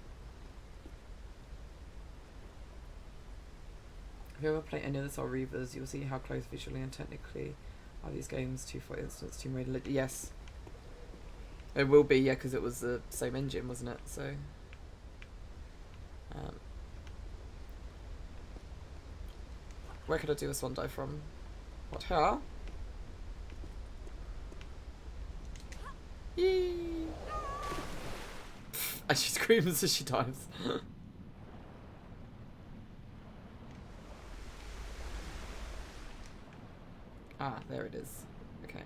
If you ever play any of the Soul Reavers, you'll see how close visually and technically are these games to, for instance, Tomb Raider. Yes. It will be, yeah, because it was the same engine, wasn't it? So, where could I do a swan dive from? What, here? Yee! And she screams as she dives. Ah, there it is. Okay.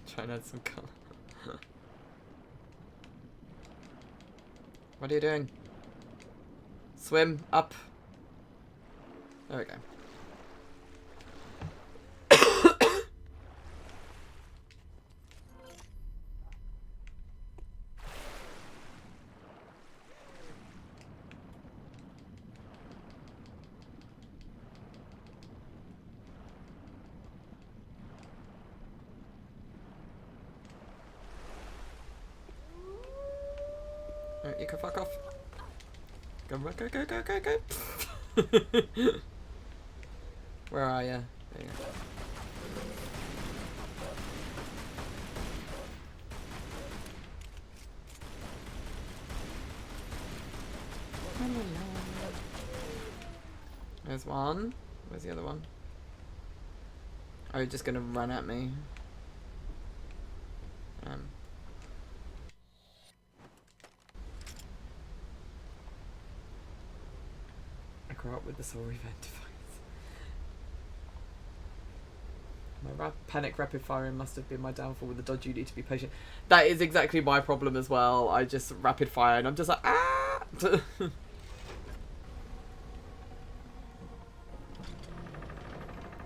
Try and add some colour. What are you doing? Swim up. There we go. Alright, you can fuck off. Go, go, go, go, go, go. Where are ya? There you go. There's one. Where's the other one? Are you just gonna run at me? I grew up with the Soul Revenge device. My panic rapid firing must have been my downfall. With the dodge, you need to be patient. That is exactly my problem as well. I just rapid fire and I'm just like, ah!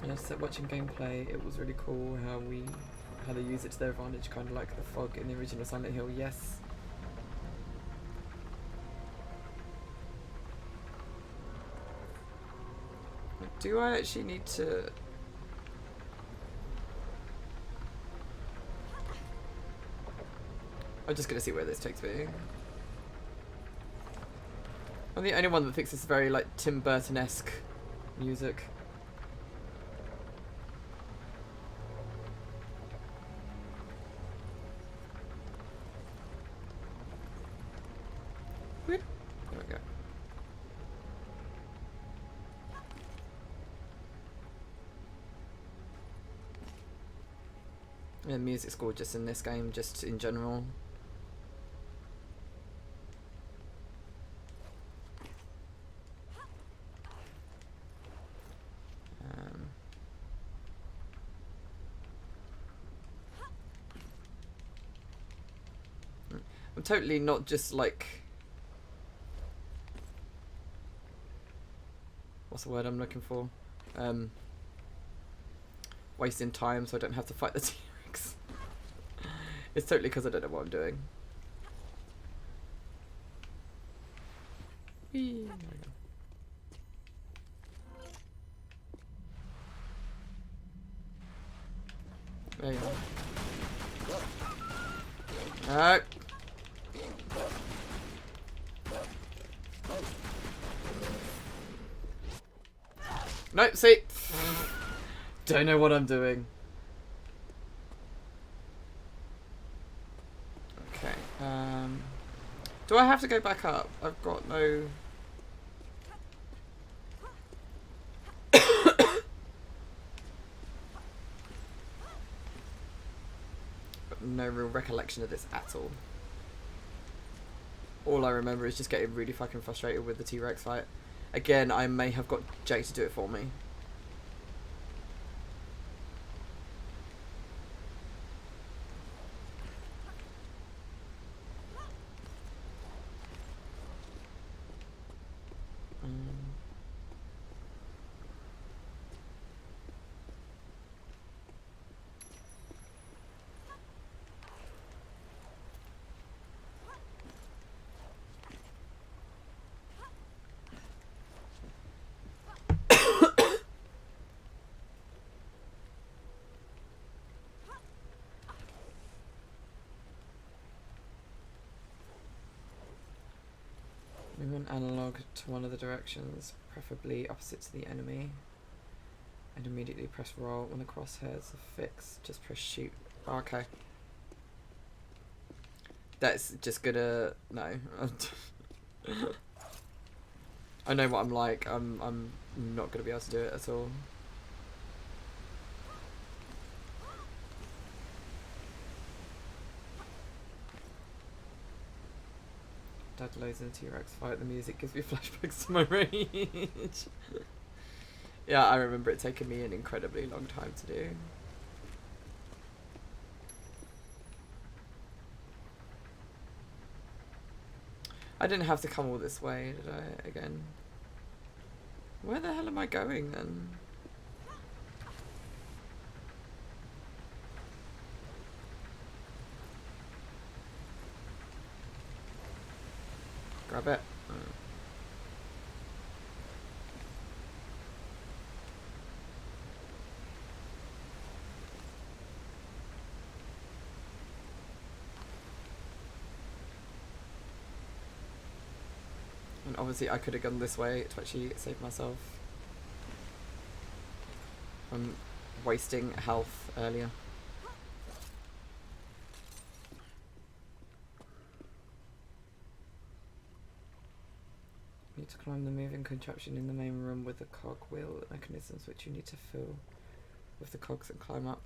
Yes, watching gameplay, it was really cool how they use it to their advantage, kind of like the fog in the original Silent Hill. Yes. Do I actually need to? I'm just gonna see where this takes me. I'm the only one that thinks it's very like Tim Burton-esque music. Whoop. There we go. Yeah, the music's gorgeous in this game, just in general. I'm totally not just like... What's the word I'm looking for? Wasting time so I don't have to fight the T-Rex. It's totally because I don't know what I'm doing. Whee. There you go. Alright. Nope, see? Don't know what I'm doing. Okay, do I have to go back up? I've got no... no real recollection of this at all. All I remember is just getting really fucking frustrated with the T-Rex fight. Again, I may have got Jake to do it for me. Movement analog to one of the directions, preferably opposite to the enemy. And immediately press roll. When the crosshairs are fixed, just press shoot. Oh, okay. That's just gonna... no. I know what I'm like. I'm not gonna be able to do it at all. Dad loads in the T-Rex fight. The music gives me flashbacks to my rage. Yeah, I remember it taking me an incredibly long time to do. I didn't have to come all this way, did I? Again. Where the hell am I going then? Grab it. And obviously I could have gone this way to actually save myself from wasting health earlier. You need to climb the moving contraption in the main room with the cogwheel mechanisms which you need to fill with the cogs and climb up.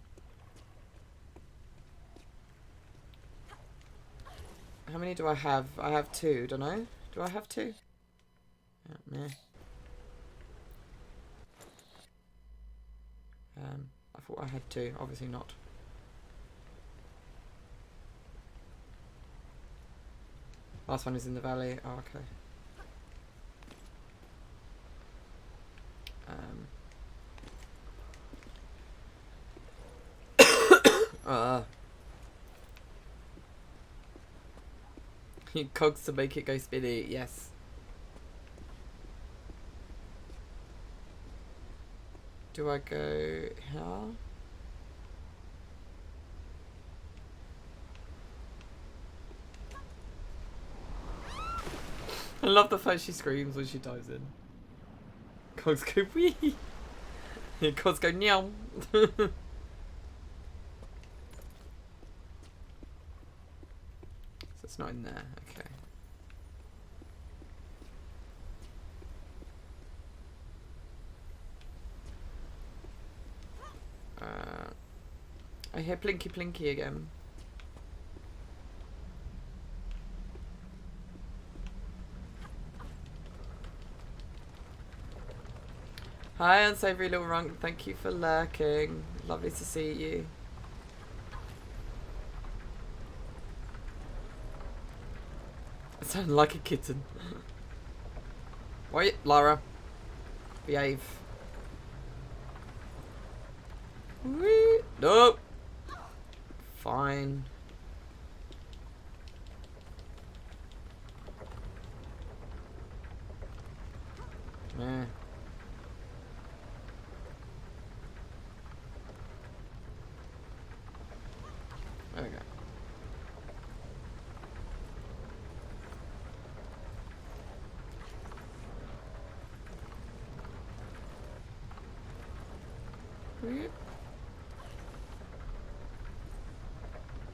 How many do I have? I have 2, don't I? Do I have 2? Yeah, meh. I thought I had 2. Obviously not. Last one is in the valley. Oh, okay. Cogs to make it go spinny, yes. Do I go here? I love the fact she screams when she dives in. Cogs go wee. Cogs go meow. So it's not in there, okay. I hear Plinky Plinky again. Hi, unsavory little runk. Thank you for lurking. Lovely to see you. I sound like a kitten. Wait, Lara. Behave. Whee! Nope. Fine. Meh. There we go.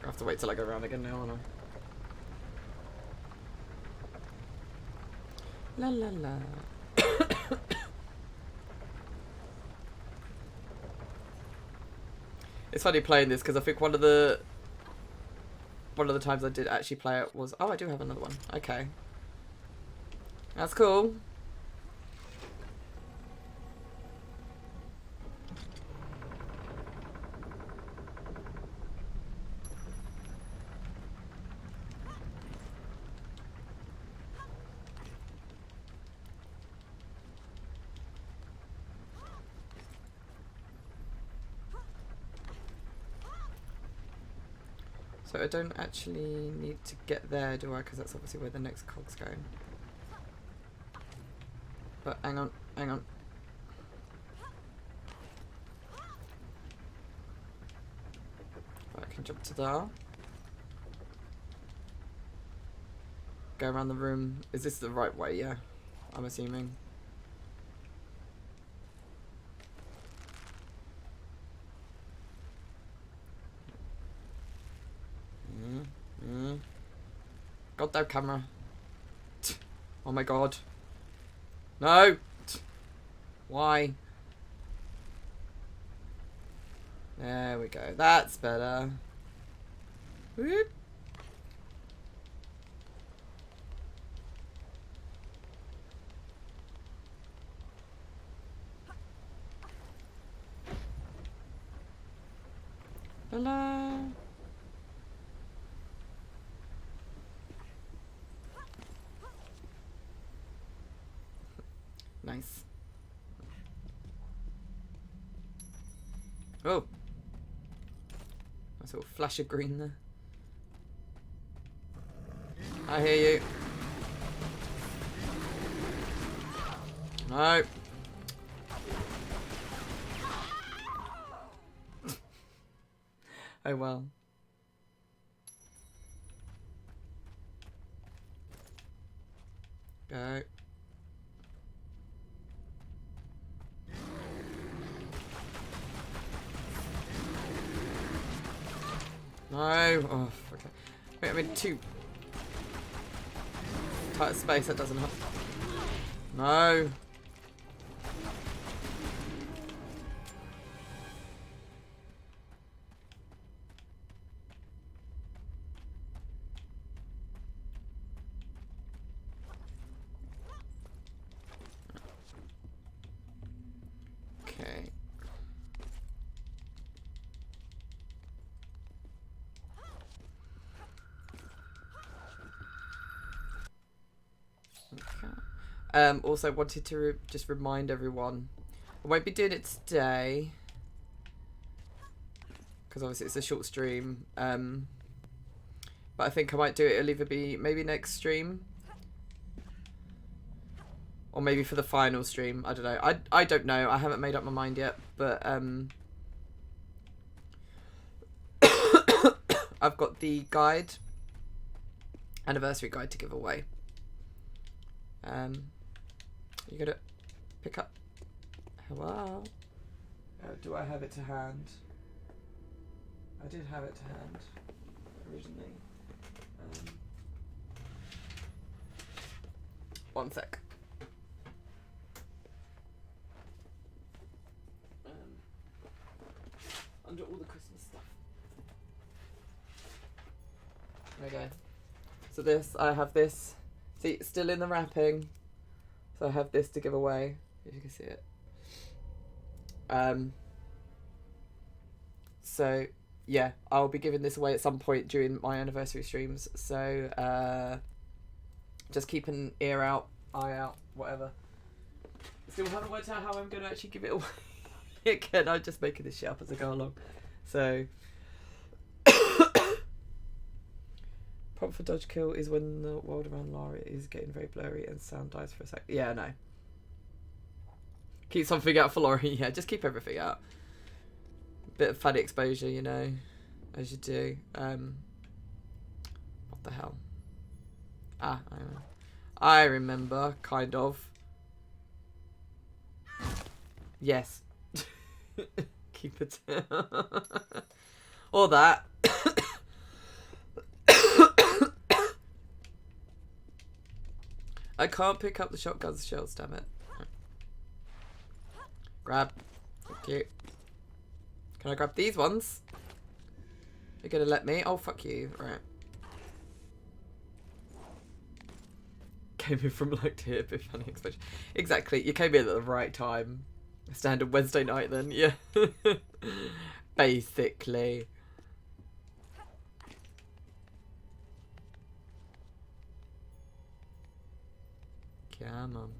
I have to wait till I go around again now, won't I? La la la. It's funny playing this because I think one of the times I did actually play it was... Oh, I do have another one. Okay. That's cool. So I don't actually need to get there, do I? Because that's obviously where the next cog's going. But hang on, hang on. I can jump to there. Go around the room. Is this the right way? Yeah, I'm assuming. Goddamn camera. Oh my god. No! Why? There we go. That's better. Whoop. Hello. Nice. Oh. Nice little flash of green there. I hear you. No. Oh well. Go. No. Oh, okay. Wait, I'm in too tight space. That doesn't help. No. Also wanted to just remind everyone, I won't be doing it today because obviously it's a short stream. But I think I might do it. It'll either be maybe next stream or maybe for the final stream. I don't know. I don't know. I haven't made up my mind yet. But I've got the guide, anniversary guide to give away. You gotta pick up. Hello. Do I have it to hand? I did have it to hand originally. One sec. Under all the Christmas stuff. There we go. So this, I have this. See, it's still in the wrapping. So I have this to give away, if you can see it. So yeah, I'll be giving this away at some point during my anniversary streams. So just keep an ear out, eye out, whatever. Still haven't worked out how I'm going to actually give it away. Again, I'm just making this shit up as I go along. So prompt for dodge kill is when the world around Lara is getting very blurry and sound dies for a sec. Yeah, no. Keep something out for Laurie. Yeah, just keep everything out. Bit of funny exposure, you know, as you do. What the hell? Ah, I remember, kind of. Yes. Keep it. Or that. I can't pick up the shotgun's shells, damn it. Grab. Thank you. Can I grab these ones? You're gonna let me? Oh, fuck you. Right. Came in from like to here, bit funny expression. Exactly. You came in at the right time. Standard Wednesday night then, yeah. Basically. Come on.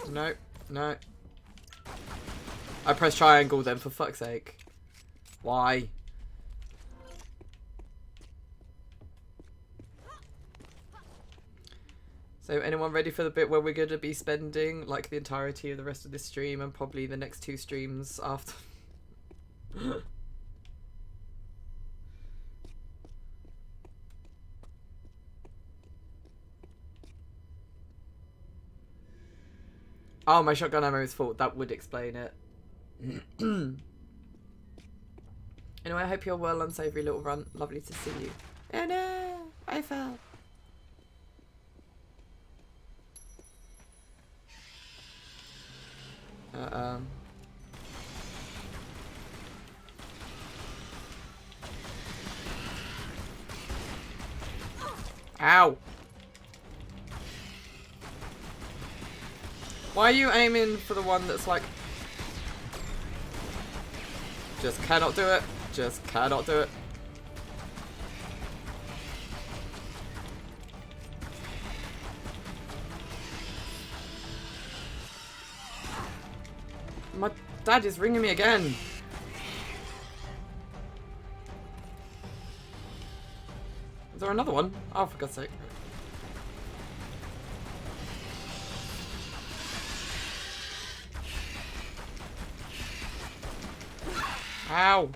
No, no. I press triangle then, for fuck's sake. Why? So anyone ready for the bit where we're going to be spending like the entirety of the rest of this stream and probably the next 2 streams after? Oh, my shotgun ammo is full. That would explain it. Anyway, I hope you're well, unsavory little runt. Lovely to see you. Oh no, I fell. Ow. Why are you aiming for the one that's like... Just cannot do it. Just cannot do it. My dad is ringing me again. Is there another one? Oh, for God's sake. Ow!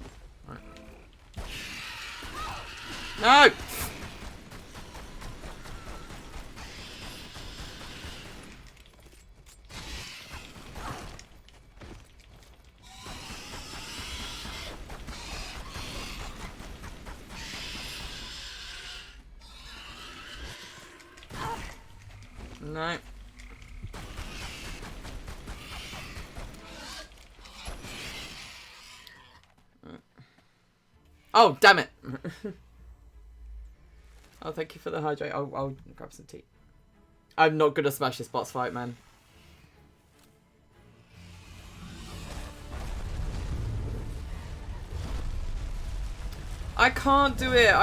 Right. No! No. Oh, damn it. Oh, thank you for the hydrate. I'll grab some tea. I'm not gonna smash this boss fight, man. I can't do it.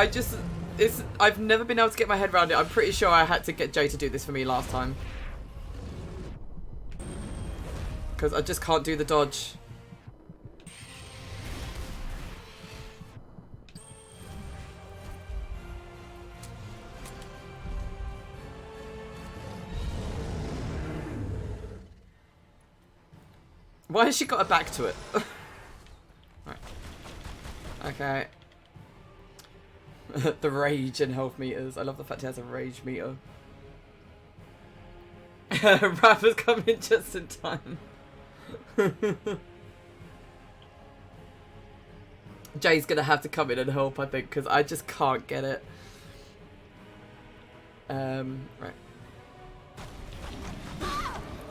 I've never been able to get my head around it. I'm pretty sure I had to get Jay to do this for me last time. Because I just can't do the dodge. Why has she got her back to it? Right. Okay. The rage and health meters. I love the fact he has a rage meter. Rapper's coming just in time. Jay's gonna have to come in and help, I think, because I just can't get it. Right.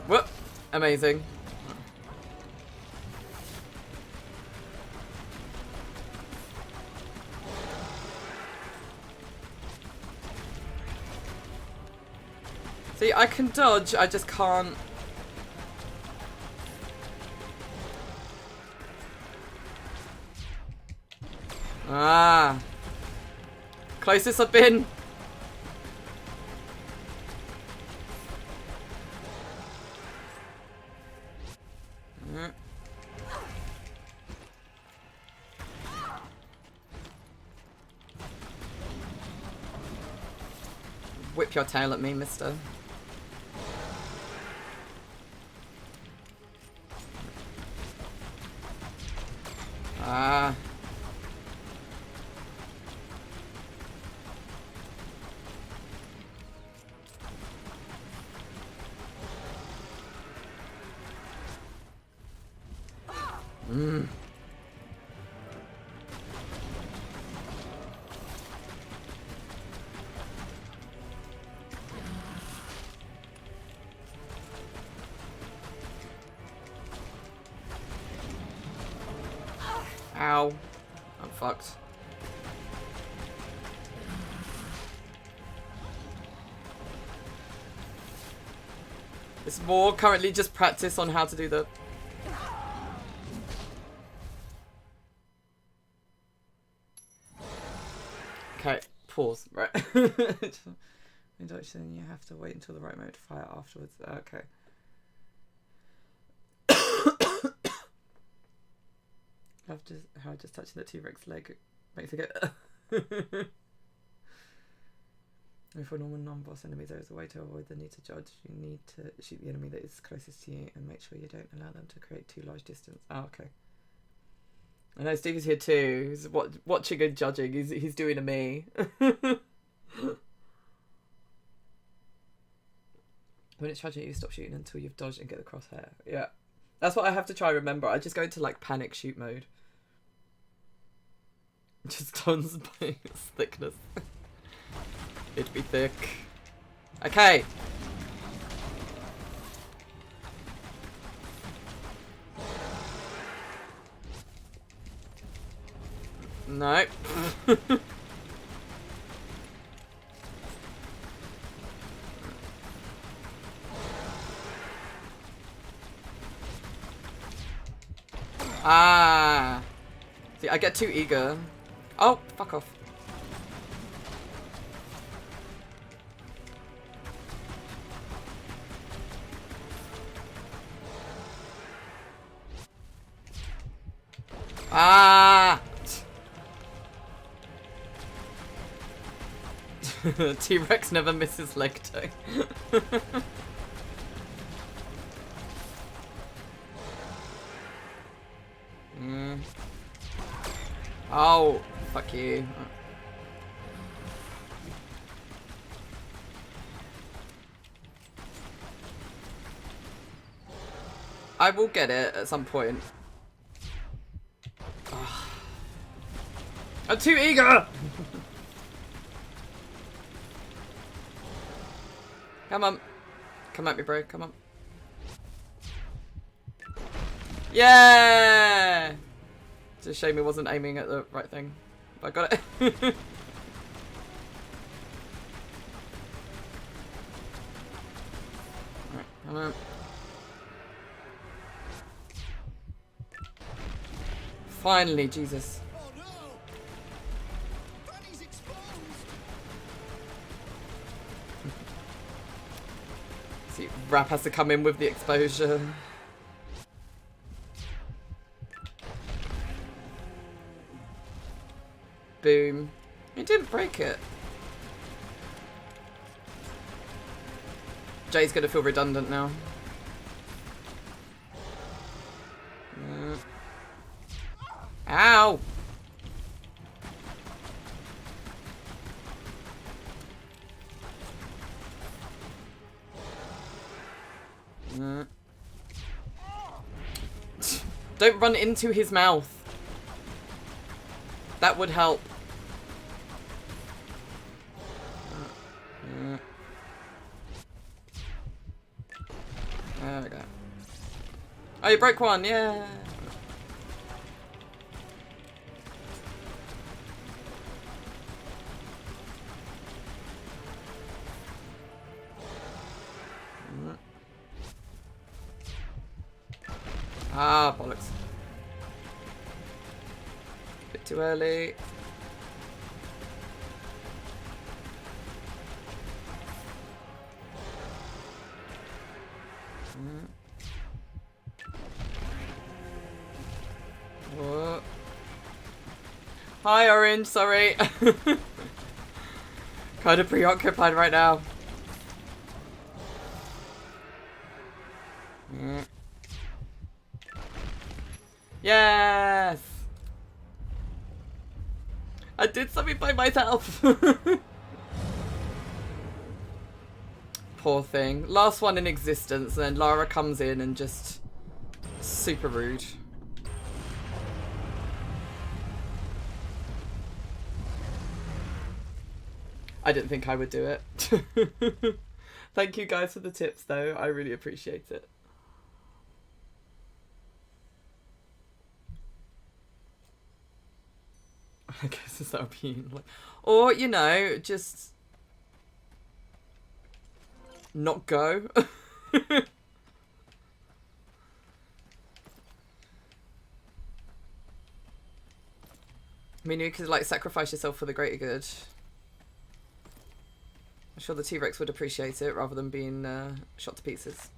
Whoop! Amazing. See, I can dodge, I just can't. Ah. Closest I've been. Whip your tail at me, mister. Ah. Mm. Ow. I'm fucked. It's more currently just practice on how to do the... Okay, pause. Right. Induction, you have to wait until the right moment to fire afterwards. Okay. How just touching the T-Rex leg makes it go. And for normal non-boss enemies, there is a way to avoid the need to judge. You need to shoot the enemy that is closest to you and make sure you don't allow them to create too large distance. Oh, okay. I know Steve is here too. He's watching and judging. He's doing a me. When it's charging you, stop shooting until you've dodged and get the crosshair. Yeah. That's what I have to try and remember. I just go into like panic shoot mode. Just tons of thickness. It'd be thick. Okay. No. Ah. See, I get too eager. Oh, fuck off. Ah. T-Rex never misses leg day. Oh, fuck you. I will get it at some point. Ugh. I'm too eager! Come on. Come at me, bro. Come on. Yeah! It's a shame he wasn't aiming at the right thing. But I got it. Alright, come on. Finally, Jesus. Rap has to come in with the exposure. Boom. He didn't break it. Jay's gonna feel redundant now. Ow! Don't run into his mouth. That would help. There we go. Oh, you broke one, yeah. Ah, bollocks. Bit too early. What? Hi, Orange, sorry. Kind of preoccupied right now. Yes! I did something by myself. Poor thing. Last one in existence, and then Lara comes in and just super rude. I didn't think I would do it. Thank you guys for the tips though. I really appreciate it. I guess it's that being like, or you know, just not go. I mean, you could like sacrifice yourself for the greater good. I'm sure the T-Rex would appreciate it rather than being shot to pieces.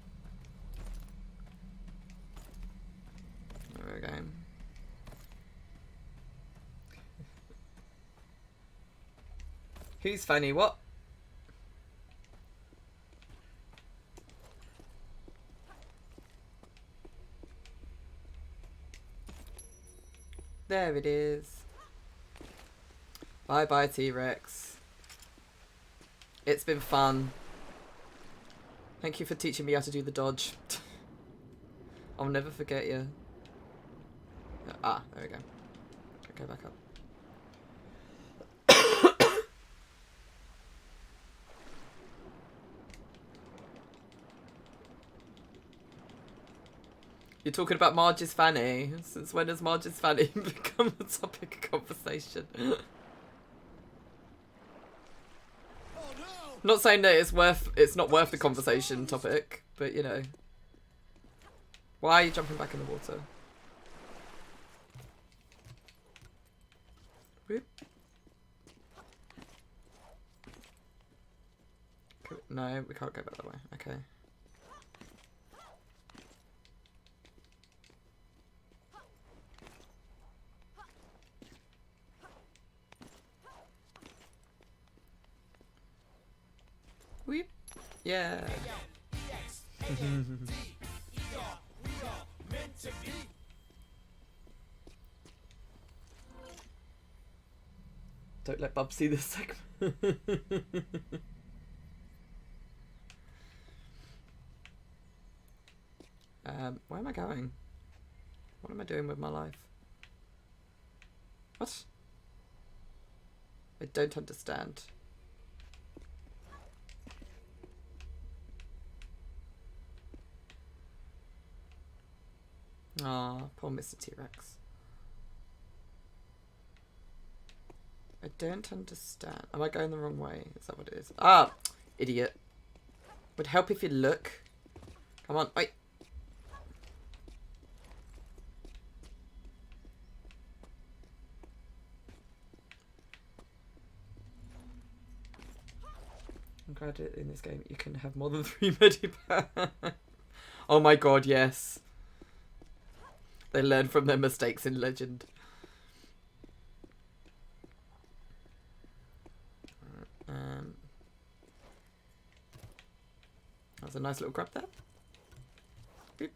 There we go. Who's funny? What? There it is. Bye bye, T-Rex. It's been fun. Thank you for teaching me how to do the dodge. I'll never forget you. Ah, there we go. Okay, back up. You're talking about Marge's fanny. Since when has Marge's fanny become a topic of conversation? Not saying that it's not worth the conversation topic, but you know. Why are you jumping back in the water? Whoop. No, we can't go back that way. Okay. Weep. Yeah. Don't let Bub see this segment. Where am I going? What am I doing with my life? What? I don't understand. Ah, poor Mr. T-Rex. I don't understand. Am I going the wrong way? Is that what it is? Ah, idiot. Would help if you look. Come on, wait. I'm glad in this game you can have more than 3 medipacks. Oh my god, yes. They learn from their mistakes in Legend. That's a nice little grab there. Boop.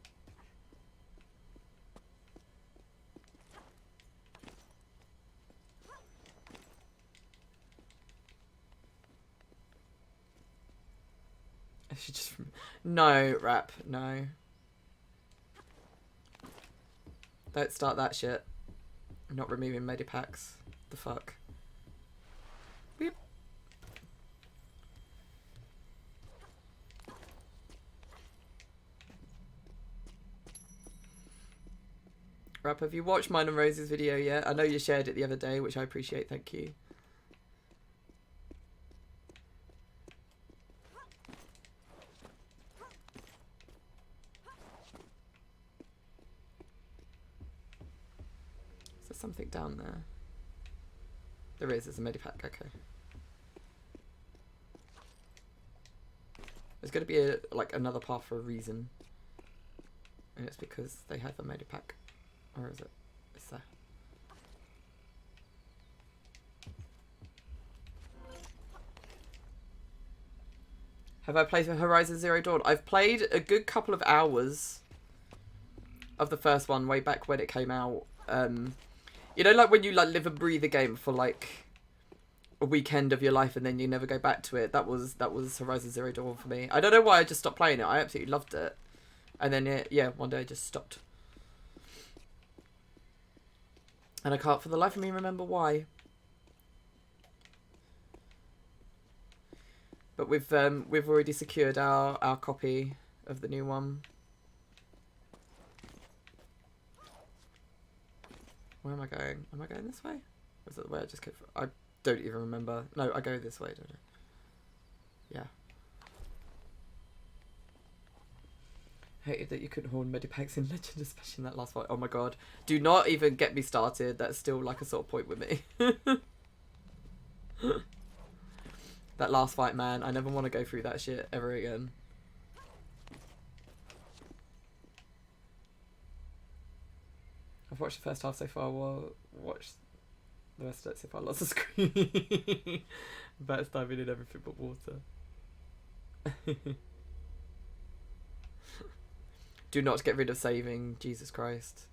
I should just... No, rap, no. Don't start that shit. I'm not removing medipacks. The fuck. Beep. Rap, have you watched mine and Rose's video yet? I know you shared it the other day, which I appreciate, thank you. Is there something down there? There is, there's a medipack, okay. There's going to be a, like another path for a reason. And it's because they have a medipack. Or is it? It's there. Have I played Horizon Zero Dawn? I've played a good couple of hours of the first one way back when it came out. You know, like when you like live and breathe a game for like a weekend of your life and then you never go back to it. That was Horizon Zero Dawn for me. I don't know why I just stopped playing it. I absolutely loved it. And then, yeah, one day I just stopped. And I can't for the life of me remember why. But we've already secured our copy of the new one. Where am I going? Am I going this way? Or is that the way I just came from? I don't even remember. No, I go this way, don't I? Yeah. Hated that you couldn't hold medipacks in Legend, especially in that last fight. Oh my god. Do not even get me started. That's still like a sort of point with me. That last fight, man. I never want to go through that shit ever again. I've watched the first half so far. Well, watch the rest of it so far. Lots of screaming. Bats diving in everything but water. Do not get rid of saving. Jesus Christ.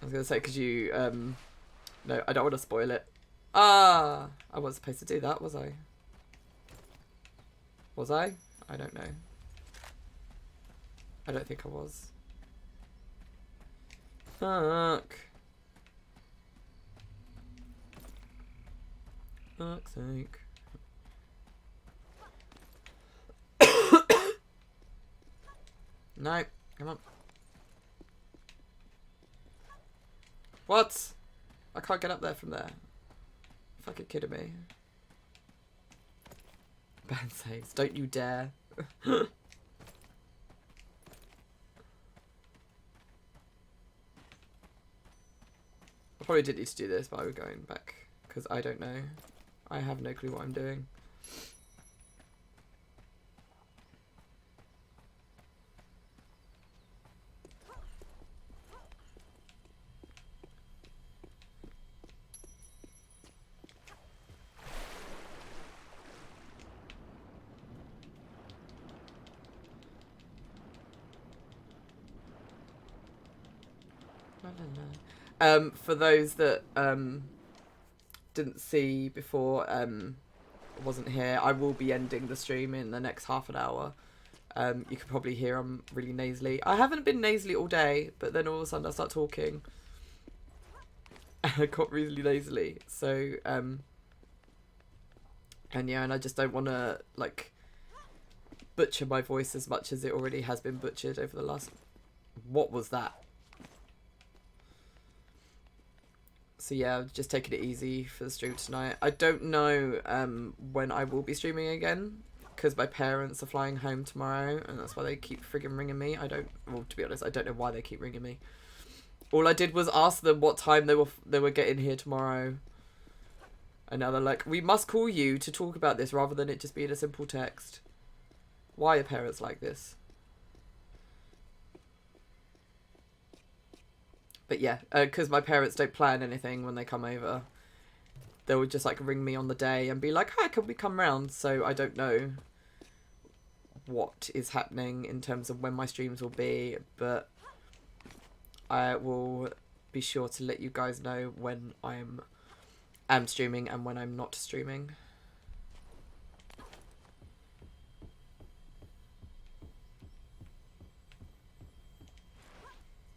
I was going to say, because you... no, I don't want to spoil it. Ah! I wasn't supposed to do that, was I? Was I? I don't know. I don't think I was. Fuck. Fuck's sake. No, come on. What? I can't get up there from there. Fucking kidding me. Ban saves. Don't you dare. I probably didn't need to do this, but I was going back because I don't know. I have no clue what I'm doing. For those that didn't see before, wasn't here, I will be ending the stream in the next half an hour. You can probably hear I'm really nasally. I haven't been nasally all day, but then all of a sudden I start talking. I got really nasally. So, and yeah, and I just don't want to, like, butcher my voice as much as it already has been butchered over the last... What was that? So yeah, just taking it easy for the stream tonight. I don't know when I will be streaming again, because my parents are flying home tomorrow, and that's why they keep friggin' ringing me. Well, to be honest, I don't know why they keep ringing me. All I did was ask them what time they were getting here tomorrow, And now they're like, we must call you to talk about this rather than it just being a simple text. Why are parents like this? But yeah, because my parents don't plan anything when they come over. They would just like ring me on the day and be like, hi, can we come round? So I don't know what is happening in terms of when my streams will be, but I will be sure to let you guys know when I'm streaming and when I'm not streaming.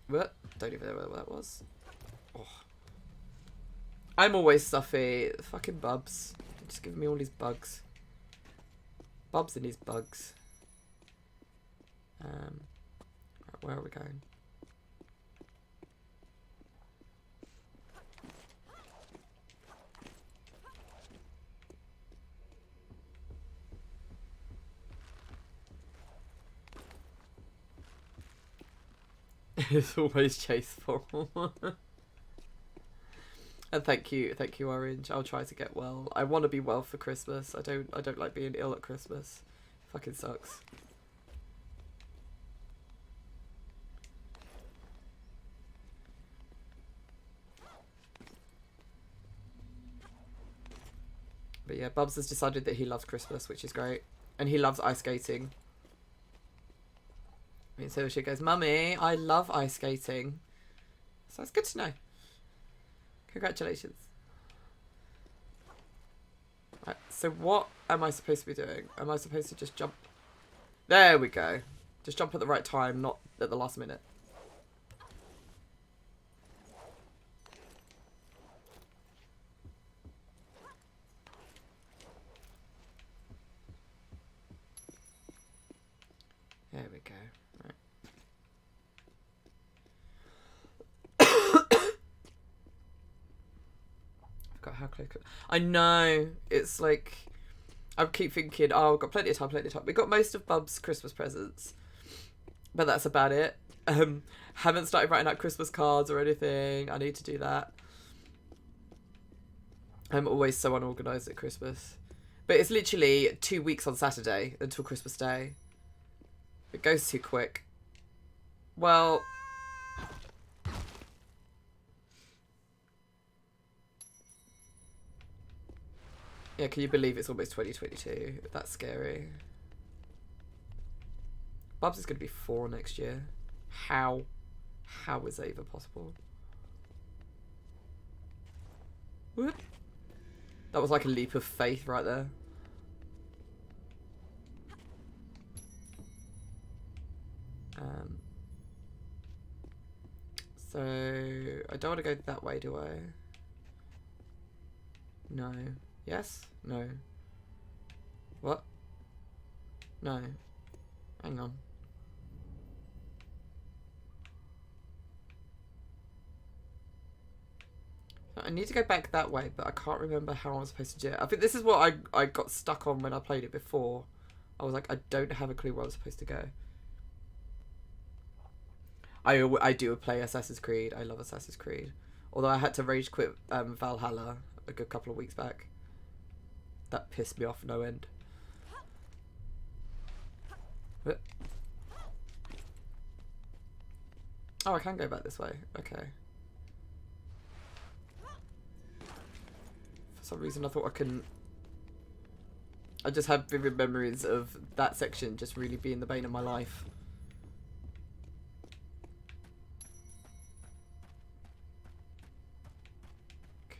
What? Don't even know what that was. Oh. I'm always stuffy. Fucking Bubs. Just giving me all these bugs. Bubs and his bugs. Right, where are we going? It's always chaseful. And thank you, Orange. I'll try to get well. I want to be well for Christmas. I don't like being ill at Christmas. Fucking sucks. But yeah, Bubs has decided that he loves Christmas, which is great. And he loves ice skating. I mean, so she goes, Mummy, I love ice skating. So it's good to know. Congratulations. Right, so what am I supposed to be doing? Am I supposed to just jump? There we go. Just jump at the right time, not at the last minute. There we go. Right. How close. I know. It's like I keep thinking, oh, I've got plenty of time. We got most of Bub's Christmas presents, but that's about it. Haven't started writing out Christmas cards or anything. I need to do that. I'm always so unorganised at Christmas, but it's literally 2 weeks on Saturday until Christmas Day. It goes too quick. Well. Yeah, can you believe it's almost 2022? That's scary. Bubs is going to be 4 next year. How? How is that even possible? Whoop. That was like a leap of faith right there. So, I don't want to go that way, do I? No. Yes? No. What? No. Hang on. I need to go back that way, but I can't remember how I'm supposed to do it. I think this is what I got stuck on when I played it before. I was like, I don't have a clue where I'm supposed to go. I do play Assassin's Creed. I love Assassin's Creed. Although I had to rage quit Valhalla a good couple of weeks back. That pissed me off no end. Oh, I can go back this way. Okay. For some reason I thought I couldn't. I just have vivid memories of that section just really being the bane of my life.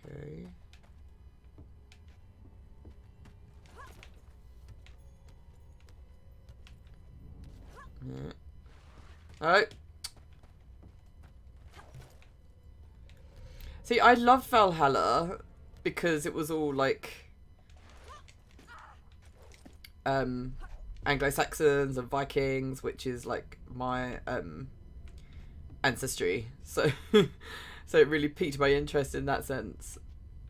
Okay. Yeah. Alright. See, I loved Valhalla because it was all like Anglo-Saxons and Vikings, which is like my ancestry. So so it really piqued my interest in that sense.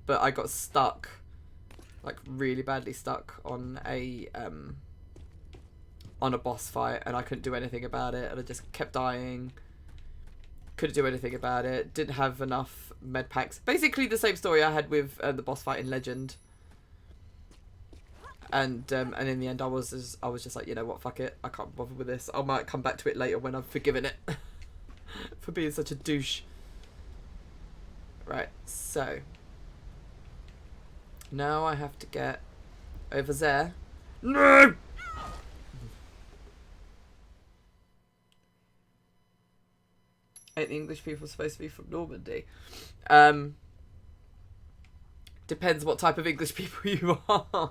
But I got stuck, like really badly stuck on a boss fight, and I couldn't do anything about it, and I just kept dying. Couldn't do anything about it. Didn't have enough med packs. Basically the same story I had with the boss fight in Legend. And in the end I was just like, you know what, fuck it. I can't bother with this. I might come back to it later when I've forgiven it. For being such a douche. Right, so. Now I have to get over there. No! Ain't the English people supposed to be from Normandy? Depends what type of English people you are.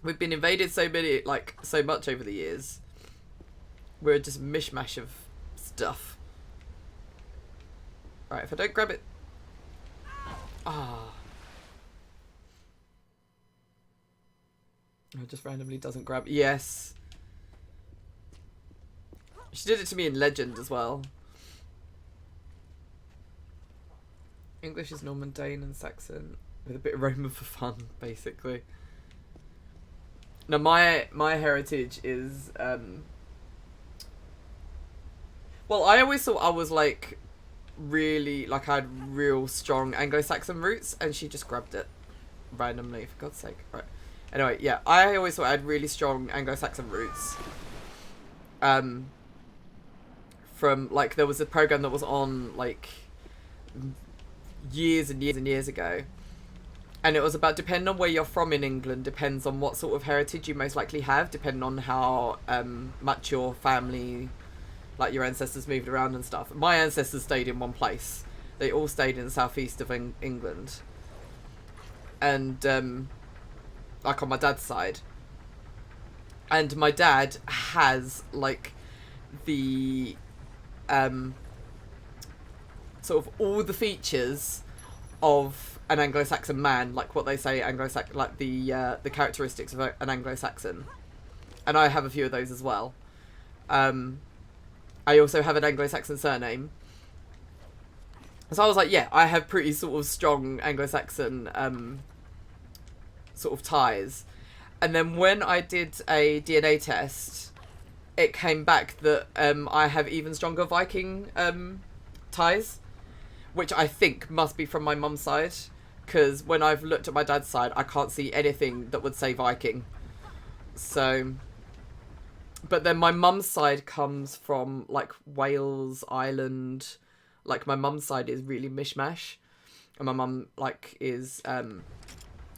We've been invaded so much over the years. We're just a mishmash of stuff. Right, if I don't grab it... Ah. It just randomly doesn't grab... Yes. She did it to me in Legend as well. English is Norman, Dane and Saxon. With a bit of Roman for fun, basically. Now, my heritage is... Well, I always thought I was, like, really... Like, I had real strong Anglo-Saxon roots, and she just grabbed it. Randomly, for God's sake. Right. Anyway, yeah, I always thought I had really strong Anglo-Saxon roots. From, like, there was a program that was on, like, years and years and years ago. And it was about, depending on where you're from in England, depends on what sort of heritage you most likely have, depending on how much your family, like your ancestors moved around and stuff. My ancestors stayed in one place. They all stayed in the southeast of England. And, like on my dad's side. And my dad has, like, the, sort of all the features of an Anglo-Saxon man, like what they say Anglo-Saxon, like the characteristics of an Anglo-Saxon. And I have a few of those as well. I also have an Anglo-Saxon surname. So I was like, yeah, I have pretty sort of strong Anglo-Saxon sort of ties. And then when I did a DNA test, it came back that I have even stronger Viking ties, which I think must be from my mum's side, because when I've looked at my dad's side, I can't see anything that would say Viking. So, but then my mum's side comes from, like, Wales, Ireland. Like, my mum's side is really mishmash. And my mum, like, is,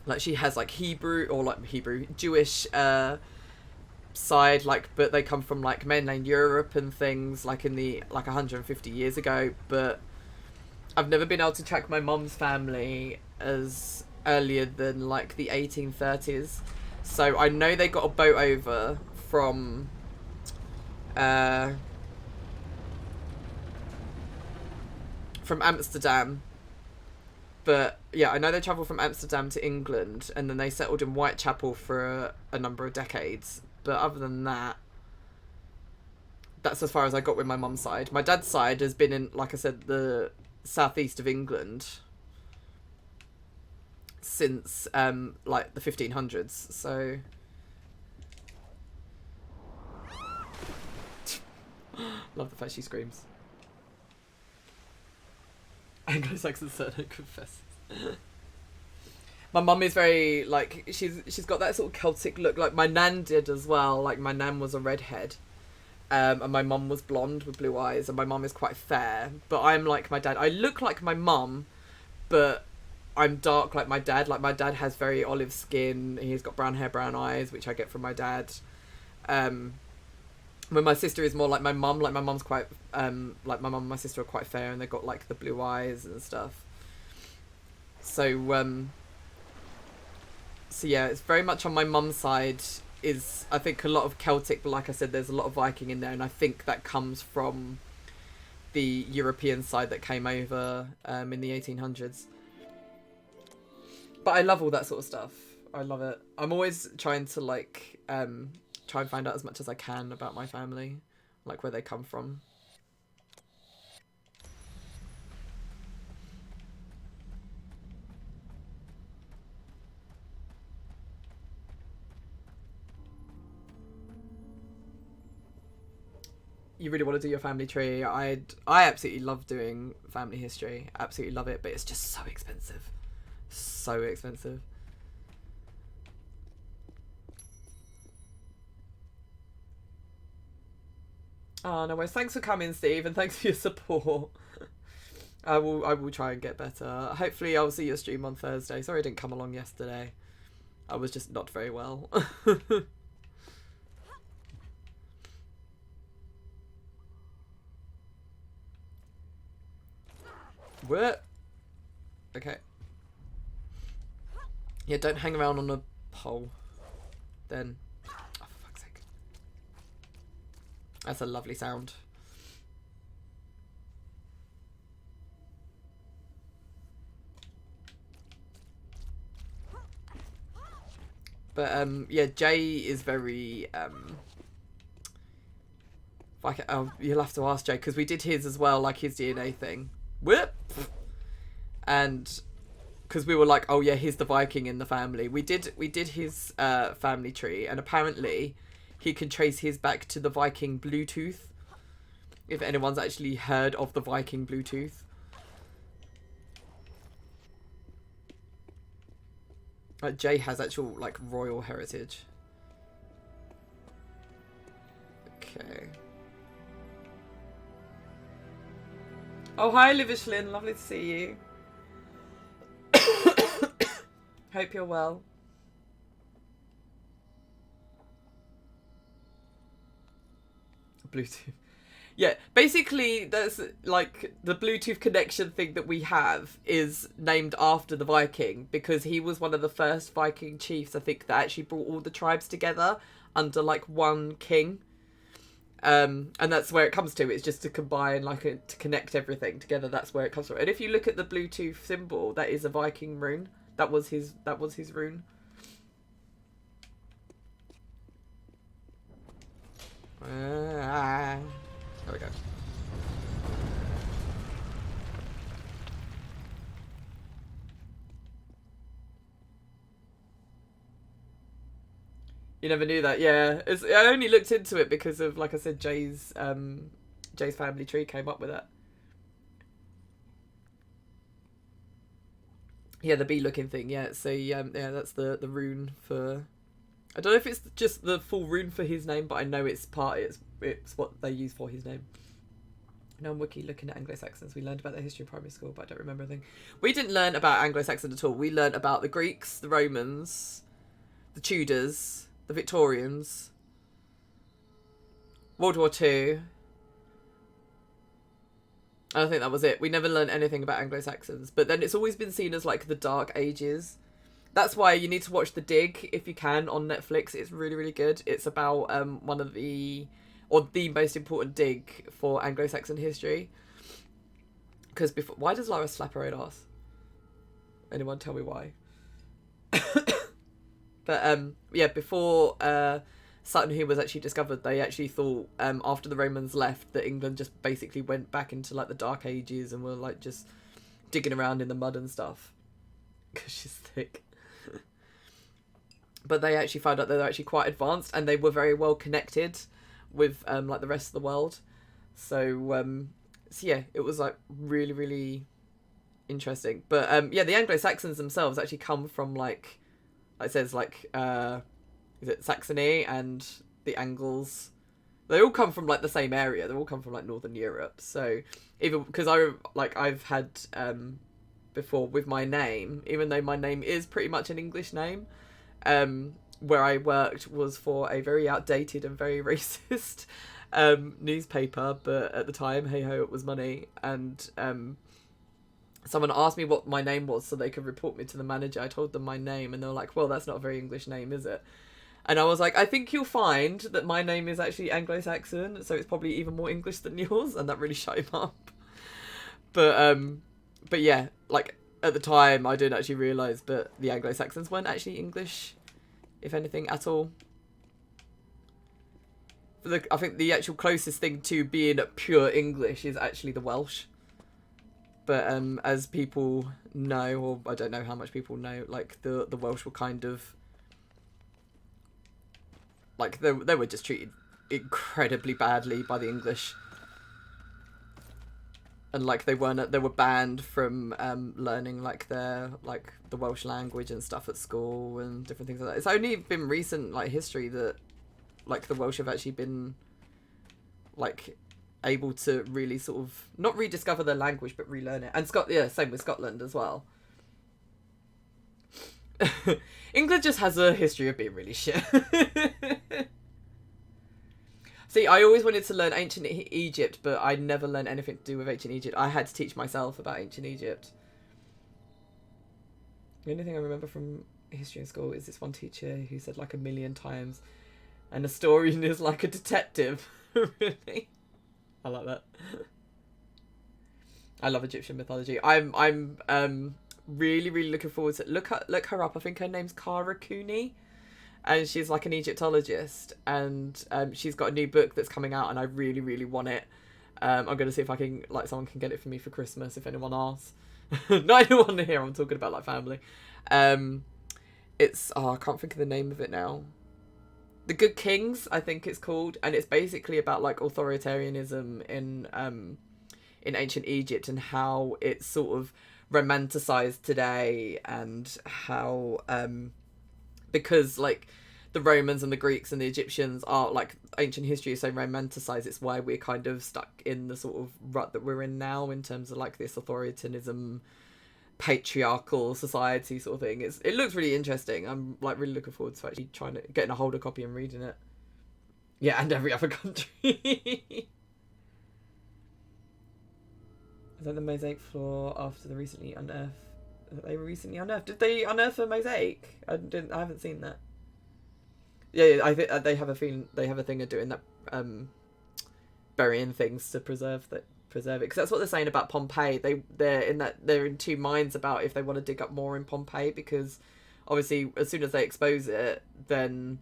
like, she has, like, Hebrew, or, like, Jewish, side, like, but they come from, like, mainland Europe and things, like, in the, like, 150 years ago, but I've never been able to track my mum's family as earlier than, like, the 1830s. So I know they got a boat over from Amsterdam. But yeah, I know they travelled from Amsterdam to England, and then they settled in Whitechapel for a number of decades. But other than that, that's as far as I got with my mum's side. My dad's side has been in, like I said, the southeast of England since like the 1500s. So love the fact she screams. Anglo-Saxon surname confesses. My mum is very, like, she's got that sort of Celtic look, like my nan did as well. Like, my nan was a redhead, and my mum was blonde with blue eyes, and my mum is quite fair, but I'm like my dad. I look like my mum, but I'm dark like my dad. Like, my dad has very olive skin, he's got brown hair, brown eyes, which I get from my dad. When my sister is more like my mum. Like, my mum's quite, like, my mum and my sister are quite fair, and they've got, like, the blue eyes and stuff. So, so yeah, it's very much on my mum's side is, I think, a lot of Celtic, but like I said, there's a lot of Viking in there, and I think that comes from the European side that came over in the 1800s. But I love all that sort of stuff. I love it. I'm always trying to, like, try and find out as much as I can about my family, like where they come from. you really want to do your family tree, I absolutely love doing family history. Absolutely love it, but it's just so expensive. So expensive. Oh, no worries. Thanks for coming, Steve, and thanks for your support. I will try and get better. Hopefully I'll see your stream on Thursday. Sorry I didn't come along yesterday. I was just not very well. What? Okay. Yeah, don't hang around on a pole. Then. Oh, for fuck's sake. That's a lovely sound. But yeah, Jay is very like, you'll have to ask Jay, because we did his as well, like his DNA thing. Whoop! And because we were like, oh yeah, he's the Viking in the family. We did his family tree, and apparently he can trace his back to the Viking Bluetooth. If anyone's actually heard of the Viking Bluetooth. Like, Jay has actual, like, royal heritage. Okay. Oh, hi, Livishlin. Lovely to see you. Hope you're well. Bluetooth. Yeah, basically, that's like the Bluetooth connection thing that we have is named after the Viking, because he was one of the first Viking chiefs, I think, that actually brought all the tribes together under like one king. And that's where it comes to. It's just to combine, like, to connect everything together. That's where it comes from. And if you look at the Bluetooth symbol, that is a Viking rune. That was his rune. There we go. You never knew that, yeah. I only looked into it because of, like I said, Jay's family tree came up with it. Yeah, the bee-looking thing, yeah. So, yeah, that's the rune for... I don't know if it's just the full rune for his name, but I know it's what they use for his name. No, I'm wiki looking at Anglo-Saxons. We learned about their history in primary school, but I don't remember anything. We didn't learn about Anglo-Saxons at all. We learned about the Greeks, the Romans, the Tudors, the Victorians, World War II. I think that was it. We never learned anything about Anglo-Saxons. But then it's always been seen as, like, the Dark Ages. That's why you need to watch The Dig, if you can, on Netflix. It's really, really good. It's about one of the... or the most important dig for Anglo-Saxon history. Because before... Why does Lara slap her own ass? Anyone tell me why? But, yeah, before Sutton Hoo was actually discovered, they actually thought, after the Romans left, that England just basically went back into, like, the Dark Ages and were, like, just digging around in the mud and stuff. Because she's thick. But they actually found out they were actually quite advanced, and they were very well connected with like the rest of the world. So yeah, it was like really, really interesting. But yeah, the Anglo-Saxons themselves actually come from like it says, like is it Saxony and the Angles? They all come from like the same area. They all come from like Northern Europe. So even because I've had before with my name, even though my name is pretty much an English name, where I worked was for a very outdated and very racist newspaper, but at the time, hey ho, it was money. And someone asked me what my name was so they could report me to the manager. I told them my name, and they were like, well, that's not a very English name, is it? And I was like, I think you'll find that my name is actually Anglo-Saxon, so it's probably even more English than yours, and that really shut him up. But yeah, like, at the time, I didn't actually realise, but the Anglo-Saxons weren't actually English, if anything, at all. I think the actual closest thing to being pure English is actually the Welsh. But as people know, or I don't know how much people know, like, the Welsh were kind of... like, they were just treated incredibly badly by the English. And like they were banned from learning like the Welsh language and stuff at school and different things like that. It's only been recent like history that like the Welsh have actually been like able to really sort of not rediscover their language but relearn it. And same with Scotland as well. England just has a history of being really shit. See, I always wanted to learn ancient Egypt, but I never learned anything to do with ancient Egypt. I had to teach myself about ancient Egypt. The only thing I remember from history in school is this one teacher who said like 1,000,000 times, "An historian is like a detective." Really? I like that. I love Egyptian mythology. I'm really looking forward to look her up. I think her name's Kara Cooney. And she's like an Egyptologist, and she's got a new book that's coming out, and I really want it. I'm gonna see if I can someone can get it for me for Christmas if anyone asks. Not anyone here. I'm talking about like family. It's I can't think of the name of it now. The Good Kings, I think it's called, and it's basically about like authoritarianism in ancient Egypt and how it's sort of romanticized today, and how because like the Romans and the Greeks and the Egyptians are like ancient history is so romanticized, it's why we're kind of stuck in the sort of rut that we're in now in terms of like this authoritarianism, patriarchal society sort of thing. It looks really interesting. I'm like really looking forward to actually getting a hold of a copy and reading it. Yeah, and every other country. Is that the mosaic floor after the recently unearthed? They were recently unearthed. Did they unearth a mosaic? I haven't seen that. Yeah, I think they have a thing of doing that, burying things to preserve it. Because that's what they're saying about Pompeii. They're in two minds about if they want to dig up more in Pompeii, because obviously as soon as they expose it, then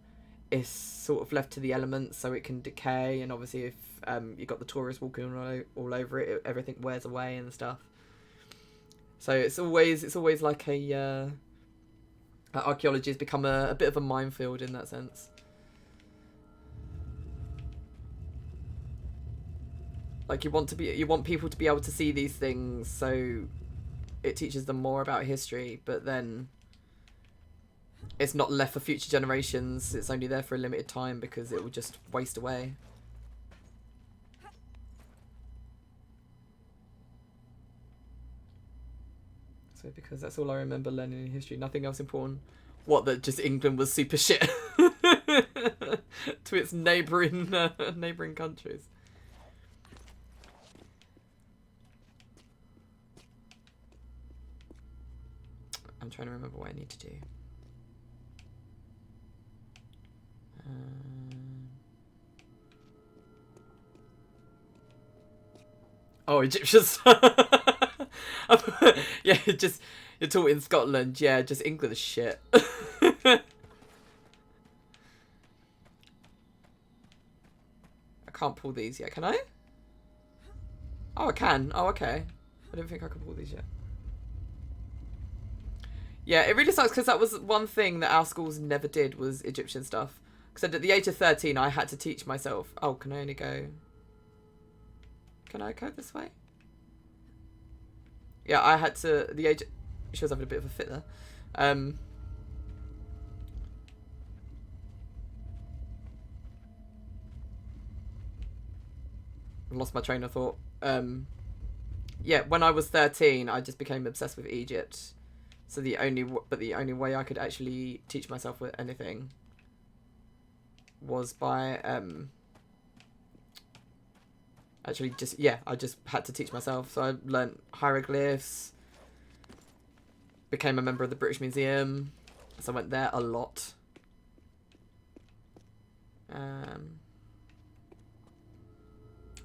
it's sort of left to the elements, so it can decay. And obviously if you've got the tourists walking all over it, everything wears away and stuff. So it's always like archaeology has become a bit of a minefield in that sense. Like you want people to be able to see these things, so it teaches them more about history, but then it's not left for future generations. It's only there for a limited time because it will just waste away. So because that's all I remember learning in history, nothing else important. What, that just England was super shit to its neighbouring countries. I'm trying to remember what I need to do. Oh, Egyptians. Yeah, just you're taught in Scotland. Yeah, just England is shit. I can't pull these yet, can I? Oh, I can. Oh, okay. I didn't think I could pull these yet. Yeah, it really sucks because that was one thing that our schools never did, was Egyptian stuff. Because at the age of 13, I had to teach myself. Oh, can I only go? Can I go this way? Yeah, I had to. The age. She was having a bit of a fit there. I lost my train of thought. Yeah, when I was 13, I just became obsessed with Egypt. So the only way I could actually teach myself with anything was by actually just, yeah, I just had to teach myself. So I learnt hieroglyphs, became a member of the British Museum, so I went there a lot. I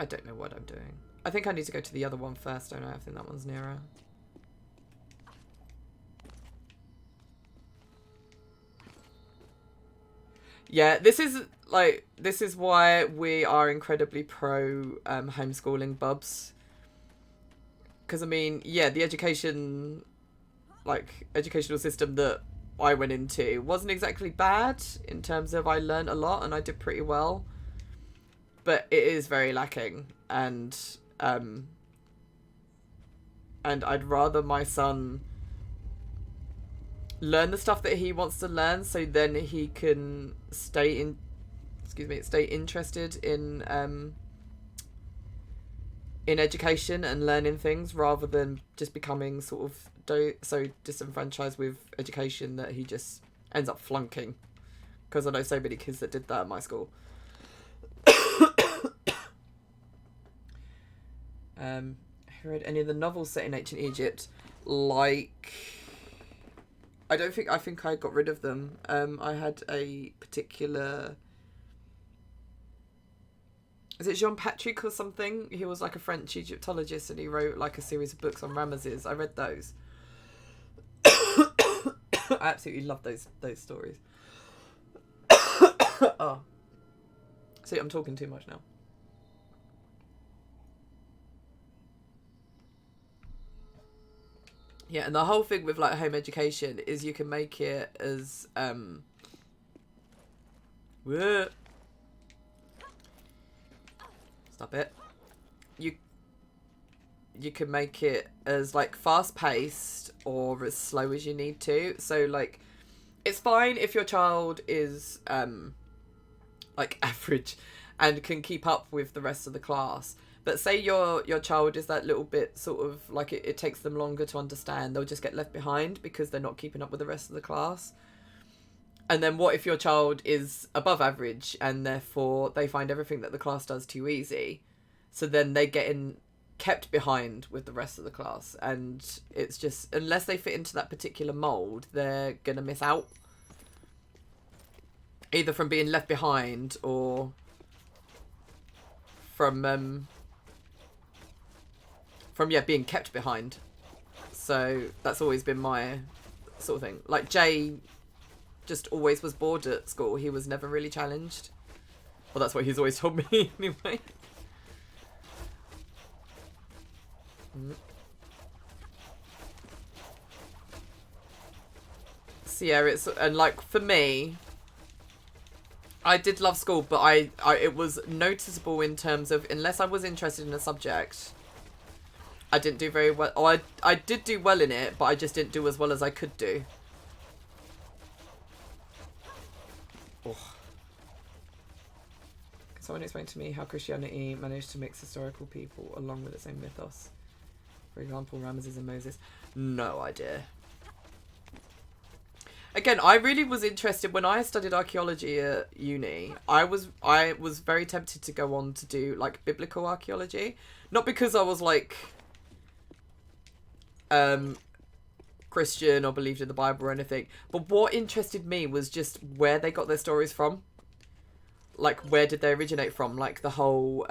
don't know what I'm doing. I think I need to go to the other one first, don't I? I think that one's nearer. Yeah, this is why we are incredibly pro homeschooling, bubs. Because I mean, yeah, the educational system that I went into wasn't exactly bad in terms of I learned a lot and I did pretty well. but it is very lacking, and I'd rather my son learn the stuff that he wants to learn, so then he can stay interested in education and learning things, rather than just becoming sort of so disenfranchised with education that he just ends up flunking. Because I know so many kids that did that at my school. Have you read any of the novels set in ancient Egypt? Like, I think I got rid of them. I had a particular... Is it Jean-Patrick or something? He was like a French Egyptologist, and he wrote like a series of books on Ramesses. I read those. I absolutely love those stories. Oh. See, I'm talking too much now. Yeah, and the whole thing with like home education is you can make it as stop it. You can make it as like fast paced or as slow as you need to. So like, it's fine if your child is like average and can keep up with the rest of the class. But say your child is that little bit sort of like it takes them longer to understand, they'll just get left behind because they're not keeping up with the rest of the class. And then what if your child is above average and therefore they find everything that the class does too easy? So then they get kept behind with the rest of the class, and it's just, unless they fit into that particular mold, they're gonna miss out, either from being left behind or from being kept behind. So that's always been my sort of thing. Like Jay just always was bored at school. He was never really challenged. Well, that's what he's always told me anyway. So yeah, and like for me, I did love school, but I it was noticeable in terms of, unless I was interested in a subject, I didn't do very well. Or I did do well in it, but I just didn't do as well as I could do. Oh. Can someone explain to me how Christianity managed to mix historical people along with the same mythos? For example, Ramesses and Moses. No idea. Again, I really was interested when I studied archaeology at uni. I was very tempted to go on to do like biblical archaeology, not because I was like Christian or believed in the Bible or anything, but what interested me was just where they got their stories from. Like, where did they originate from? Like the whole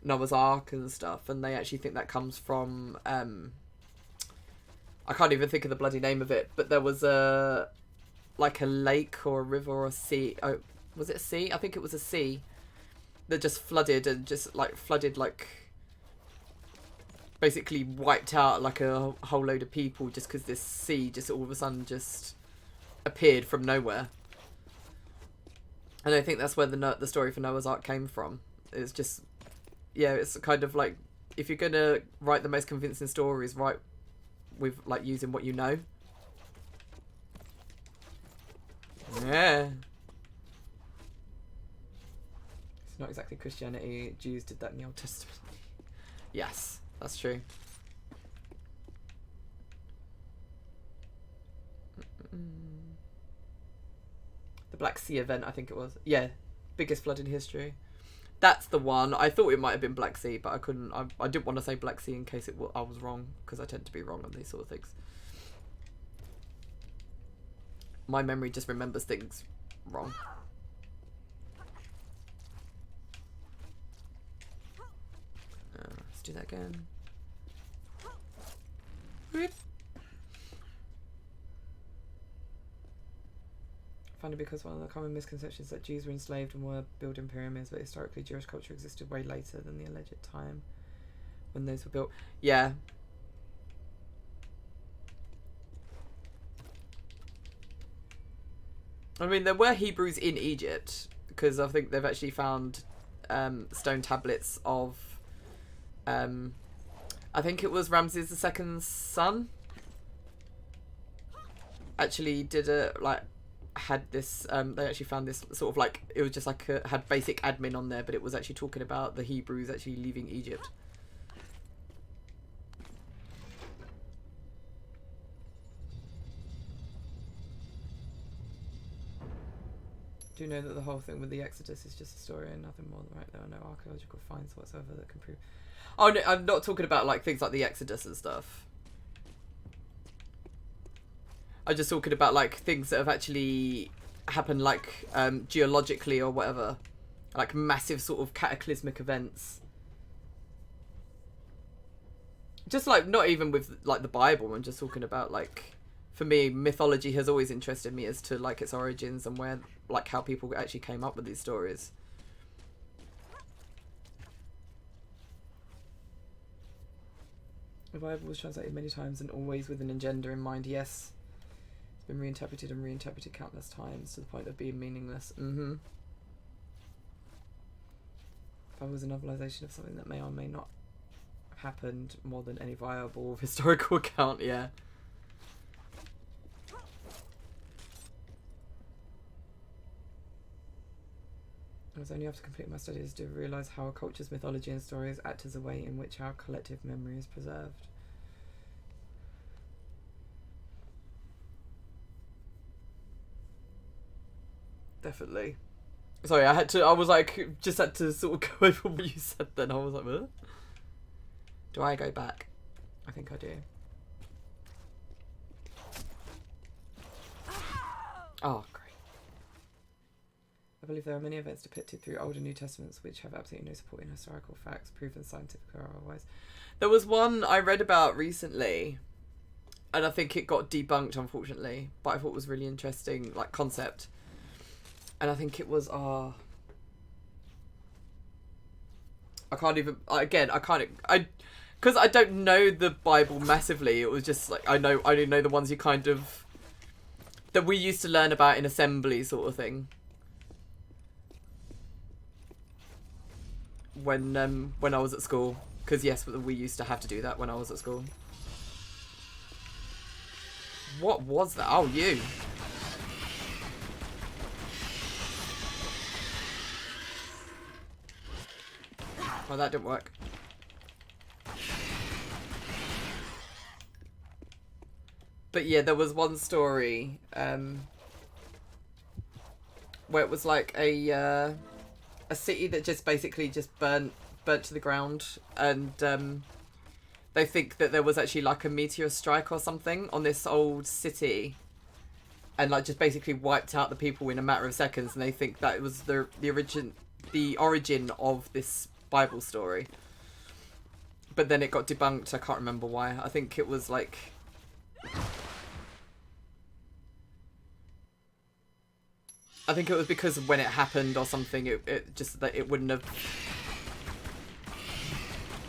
Noah's Ark and stuff, and they actually think that comes from I can't even think of the bloody name of it, but there was a lake or a river or a sea. Oh, was it a sea? I think it was a sea that just flooded and just basically wiped out like a whole load of people, just because this sea just all of a sudden just appeared from nowhere. And I think that's where the story for Noah's Ark came from. It's just, yeah, it's kind of like, if you're gonna write the most convincing stories, write with like using what you know. Yeah. It's not exactly Christianity. Jews did that in the Old Testament. Yes, that's true. The Black Sea event, I think it was. Yeah, biggest flood in history. That's the one. I thought it might have been Black Sea, but I couldn't. I didn't want to say Black Sea in case I was wrong, because I tend to be wrong on these sort of things. My memory just remembers things wrong. Let's do that again. Whoop. Funny, because one of the common misconceptions is that Jews were enslaved and were building pyramids, but historically Jewish culture existed way later than the alleged time when those were built. Yeah. I mean, there were Hebrews in Egypt, because I think they've actually found stone tablets of, I think it was Ramses II's son. Actually did had this, they actually found this sort of like, it was just like, had basic admin on there, but it was actually talking about the Hebrews actually leaving Egypt. Do you know that the whole thing with the Exodus is just a story and nothing more than right? There are no archaeological finds whatsoever that can prove. Oh no, I'm not talking about like things like the Exodus and stuff. I'm just talking about like things that have actually happened, like geologically or whatever, like massive sort of cataclysmic events. Just like not even with like the Bible. I'm just talking about like, for me, mythology has always interested me as to like its origins and where, like, how people actually came up with these stories. The Bible was translated many times and always with an agenda in mind. Yes, it's been reinterpreted and reinterpreted countless times to the point of being meaningless. The Bible was a novelization of something that may or may not have happened more than any viable historical account. Yeah. It was only after completing my studies to realise how a culture's mythology and stories act as a way in which our collective memory is preserved. Definitely. Sorry, I was like, just had to sort of go over what you said then. I was like, what? Do I go back? I think I do. Oh, great. I believe there are many events depicted through Old and New Testaments which have absolutely no support in historical facts, proven scientific or otherwise. There was one I read about recently, and I think it got debunked, unfortunately, but I thought it was really interesting, like, concept. And I think it was, I can't even, again, because I don't know the Bible massively, it was just, like, I only know the ones you kind of, that we used to learn about in assembly sort of thing. When I was at school, because yes, we used to have to do that when I was at school. What was that? Oh, you. Oh, that didn't work. But yeah, there was one story where it was like a city that just basically just burnt to the ground, and they think that there was actually like a meteor strike or something on this old city, and like just basically wiped out the people in a matter of seconds, and they think that it was the origin of this Bible story. But then it got debunked. I can't remember why. I think it was like, I think it was because of when it happened or something. It just that it wouldn't have.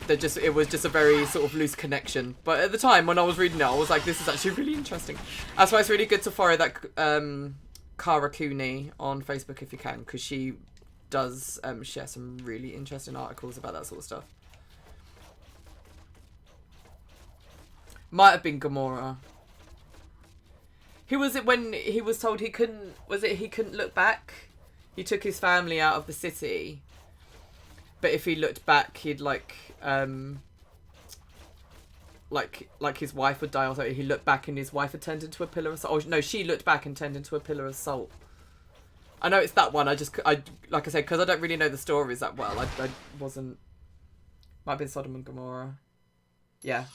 It was just a very sort of loose connection. But at the time when I was reading it, I was like, this is actually really interesting. That's why it's really good to follow that Cara Cooney on Facebook if you can, because she does share some really interesting articles about that sort of stuff. Might have been Gamora. Who was it when he was told he couldn't... Was it he couldn't look back? He took his family out of the city. But if he looked back, he'd like his wife would die or something. He looked back and his wife had turned into a pillar of salt. Oh, no, she looked back and turned into a pillar of salt. I know it's that one. I like I said, because I don't really know the stories that well. I wasn't... Might have been Sodom and Gomorrah. Yeah.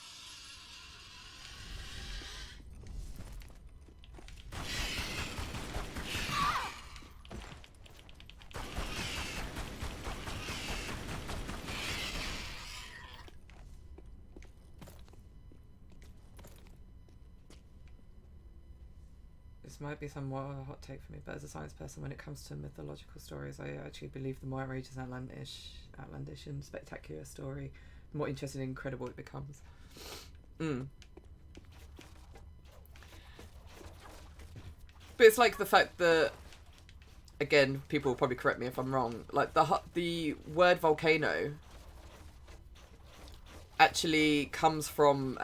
This might be somewhat of a hot take for me, but as a science person, when it comes to mythological stories, I actually believe the more outrageous, outlandish and spectacular a story, the more interesting and incredible it becomes. But it's like the fact that again, people will probably correct me if I'm wrong. Like the word volcano actually comes from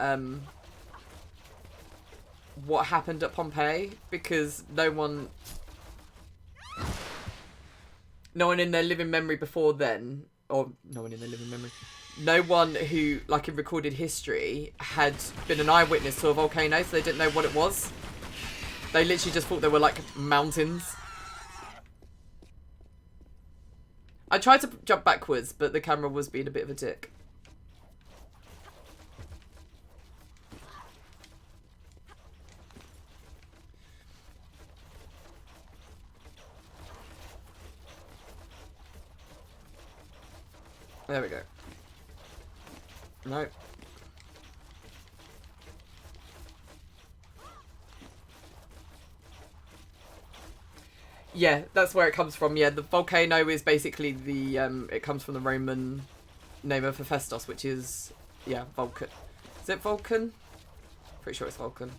what happened at Pompeii, because no one in their living memory before then, or no one in their living memory, no one who, like, in recorded history had been an eyewitness to a volcano, so they didn't know what it was. They literally just thought they were like mountains. I tried to jump backwards, but the camera was being a bit of a dick. There we go. No. Yeah, that's where it comes from. Yeah, the volcano is basically the it comes from the Roman name of Hephaestus, which is, yeah, Vulcan. Is it Vulcan? Pretty sure it's Vulcan.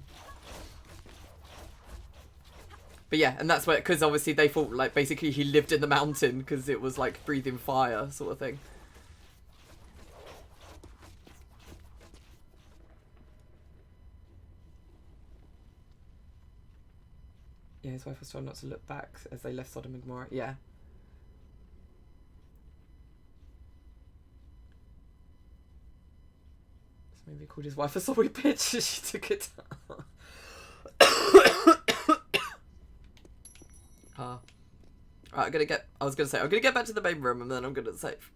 But yeah, and that's where, because obviously they thought, like, basically he lived in the mountain because it was like breathing fire sort of thing. Yeah, his wife was told not to look back as they left Sodom and Gomorrah. Yeah. So maybe he called his wife a sorry bitch. She took it down. Right, I'm gonna get back to the main room and then I'm gonna save.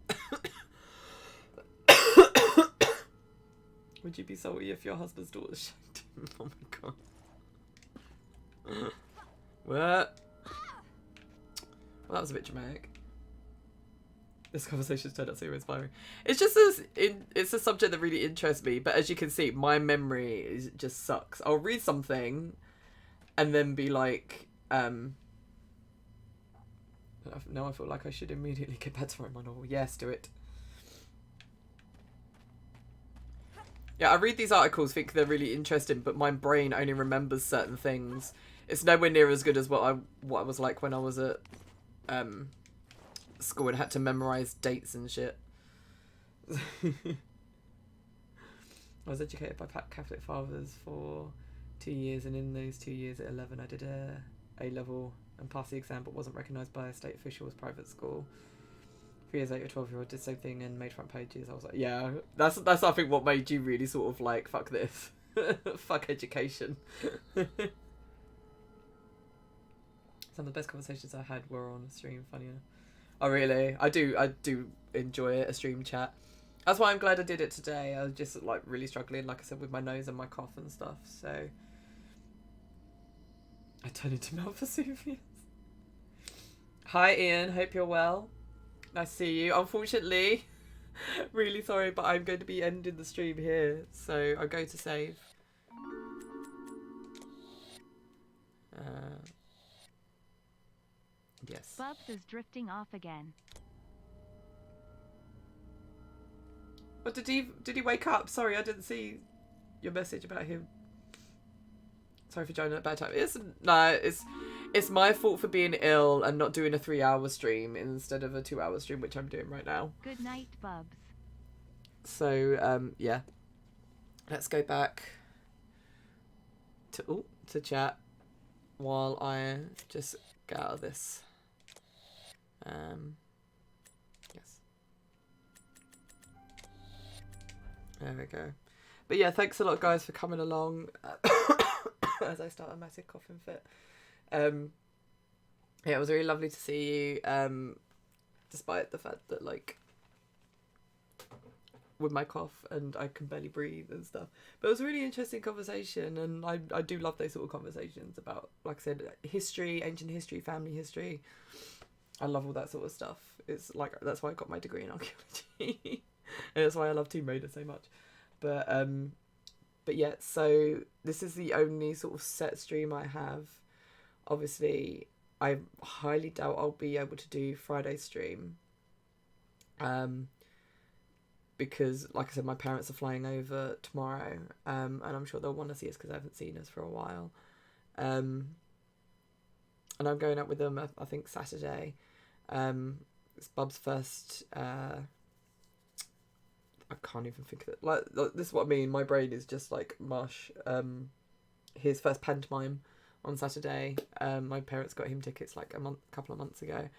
Would you be salty if your husband's daughter shanked him? Oh my god. What? Well, that was a bit dramatic. This conversation's turned out so inspiring. It's just it's a subject that really interests me, but as you can see, my memory just sucks. I'll read something and then be like, now I feel like I should immediately get back to my normal. Yes, do it. Yeah, I read these articles, think they're really interesting, but my brain only remembers certain things. It's nowhere near as good as what I was like when I was at school and had to memorize dates and shit. I was educated by Catholic fathers for 2 years, and in those 2 years at 11 I did a A-level and passed the exam, but wasn't recognised by a state official as private school. 3 years later, a 12-year-old did the same thing and made front pages. I was like, yeah, that's I think what made you really sort of like, fuck this. Fuck education. Some of the best conversations I had were on a stream, funny enough. Oh really? I do enjoy it, a stream chat. That's why I'm glad I did it today. I was just like really struggling, like I said, with my nose and my cough and stuff, so I turned into Mount Vesuvius. Hi Ian, hope you're well. Nice to see you. Unfortunately, really sorry, but I'm going to be ending the stream here, so I'll go to save. Yes. Bubs is drifting off again. What did he wake up? Sorry, I didn't see your message about him. Sorry for joining at a bad time. It's my fault for being ill and not doing a 3-hour stream instead of a 2-hour stream, which I'm doing right now. Good night, Bubs. So yeah, let's go back to chat while I just get out of this. Yes. There we go. But yeah, thanks a lot, guys, for coming along. As I start a massive coughing fit. Yeah, it was really lovely to see you. Despite the fact that, like, with my cough and I can barely breathe and stuff. But it was a really interesting conversation, and I do love those sort of conversations about, like I said, history, ancient history, family history. I love all that sort of stuff. It's like, that's why I got my degree in archaeology. And that's why I love Tomb Raider so much. But yeah, so this is the only sort of set stream I have. Obviously, I highly doubt I'll be able to do Friday stream. Because, like I said, my parents are flying over tomorrow. And I'm sure they'll want to see us because I haven't seen us for a while. and I'm going out with them, I think, Saturday. It's Bub's first, I can't even think of it. Like, this is what I mean, my brain is just like mush. His first pantomime on Saturday. My parents got him tickets like a couple of months ago.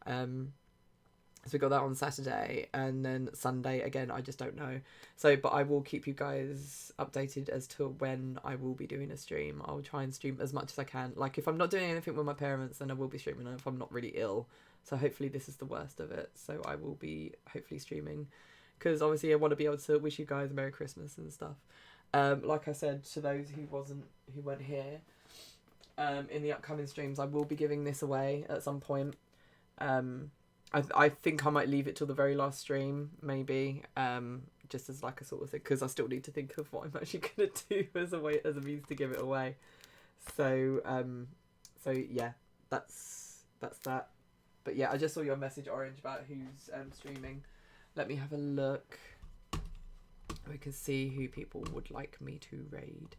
So we got that on Saturday, and then Sunday again, I just don't know. So, but I will keep you guys updated as to when I will be doing a stream. I'll try and stream as much as I can. Like, if I'm not doing anything with my parents, then I will be streaming if I'm not really ill. So hopefully this is the worst of it. So I will be hopefully streaming, because obviously I want to be able to wish you guys a Merry Christmas and stuff. Like I said, to those who weren't here, in the upcoming streams, I will be giving this away at some point. I think I might leave it till the very last stream, maybe, just as like a sort of thing, because I still need to think of what I'm actually gonna do as a means to give it away. So yeah, that's that. But yeah, I just saw your message, Orange, about who's streaming. Let me have a look. We can see who people would like me to raid.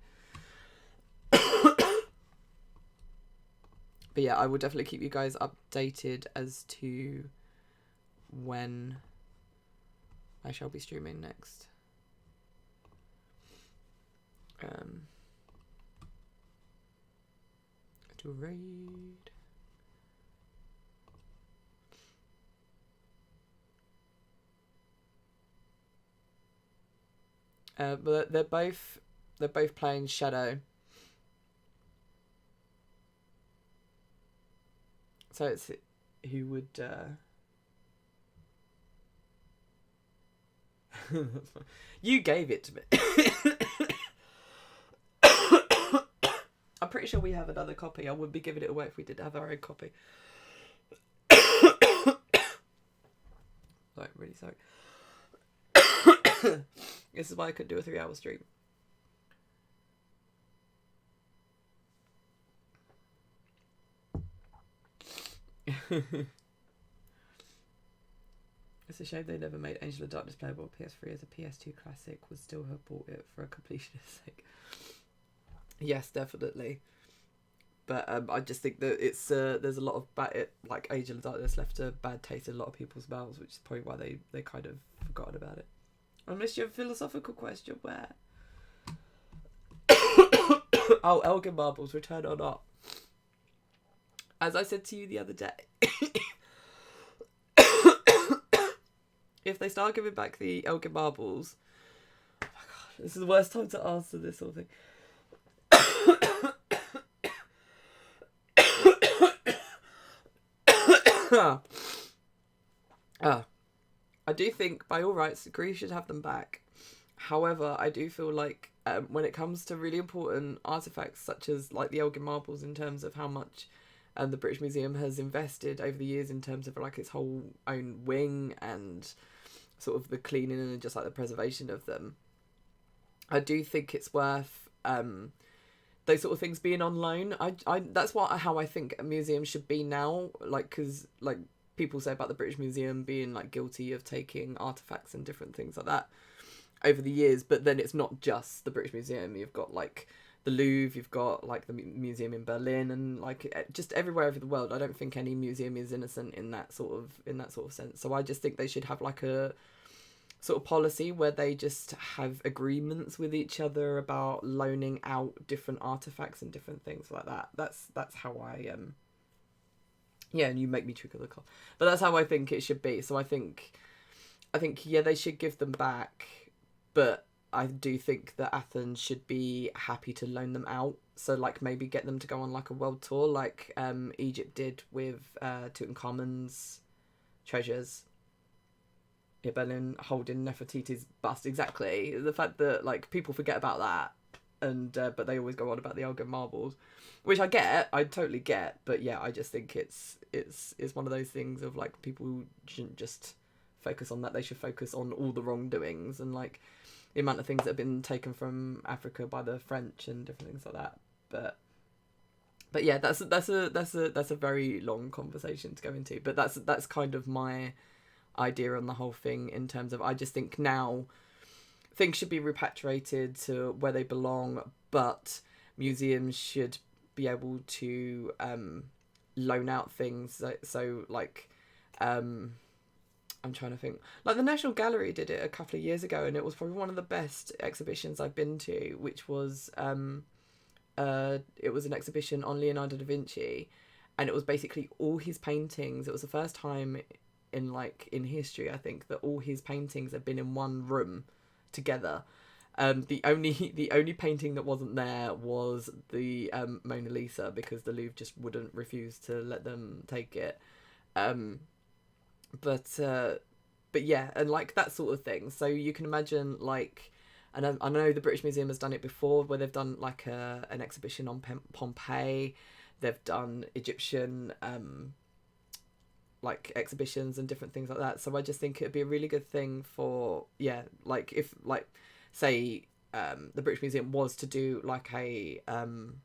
But yeah, I will definitely keep you guys updated as to when I shall be streaming next. To raid. But they're both playing Shadow. So it's who would you gave it to me. I'm pretty sure we have another copy. I wouldn't be giving it away if we didn't have our own copy. Sorry, I'm really sorry. This is why I couldn't do a 3-hour stream. It's a shame they never made Angel of Darkness playable on PS3 as a PS2 classic. Would still have bought it for a completionist's sake. Yes, definitely. But I just think that it's there's a lot of like Angel of Darkness left a bad taste in a lot of people's mouths, which is probably why they kind of forgotten about it. Unless you have a philosophical question, where? Oh, Elgin Marbles, return or not? As I said to you the other day, if they start giving back the Elgin Marbles, oh my god, this is the worst time to answer this sort of thing. I do think, by all rights, Greece should have them back. However, I do feel like when it comes to really important artifacts, such as like the Elgin Marbles, in terms of how much the British Museum has invested over the years in terms of like its whole own wing and sort of the cleaning and just like the preservation of them, I do think it's worth those sort of things being on loan. That's how I think a museum should be now, like, because like people say about the British Museum being like guilty of taking artifacts and different things like that over the years, but then it's not just the British Museum. You've got like the Louvre, you've got like the museum in Berlin, and like just everywhere over the world. I don't think any museum is innocent in that sort of sense. So I just think they should have like a sort of policy where they just have agreements with each other about loaning out different artifacts and different things like that. That's how I yeah, and you make me trickle the car. But that's how I think it should be. So I think yeah, they should give them back, but I do think that Athens should be happy to loan them out. So like maybe get them to go on like a world tour, like Egypt did with Tutankhamun's treasures. Yeah, Berlin holding Nefertiti's bust. Exactly. The fact that like people forget about that, and but they always go on about the Elgin Marbles, which I totally get. But yeah, I just think it's one of those things of like people shouldn't just focus on that. They should focus on all the wrongdoings and like the amount of things that have been taken from Africa by the French and different things like that. But yeah, that's a very long conversation to go into. But that's kind of my idea on the whole thing, in terms of I just think now things should be repatriated to where they belong, but museums should be able to loan out things. So like, I'm trying to think. Like the National Gallery did it a couple of years ago, and it was probably one of the best exhibitions I've been to, which was it was an exhibition on Leonardo da Vinci, and it was basically all his paintings. It was the first time in history, I think, that all his paintings had been in one room together. The only painting that wasn't there was the Mona Lisa, because the Louvre just wouldn't refuse to let them take it. But yeah, and like that sort of thing. So you can imagine, like, and I know the British Museum has done it before, where they've done like an exhibition on Pompeii. They've done Egyptian like exhibitions and different things like that. So I just think it'd be a really good thing for, yeah, like if like say the British Museum was to do like a an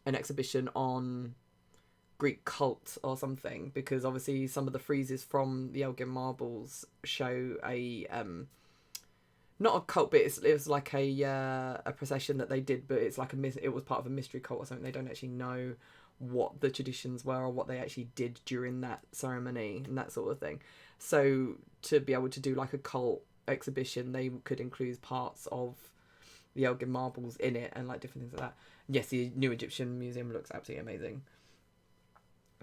exhibition on Greek cult or something, because obviously some of the friezes from the Elgin marbles show a not a cult, but it was like a procession that they did, but it's like it was part of a mystery cult or something. They don't actually know what the traditions were or what they actually did during that ceremony and that sort of thing. So to be able to do like a cult exhibition, they could include parts of the Elgin marbles in it and like different things like that. Yes, the New Egyptian Museum looks absolutely amazing.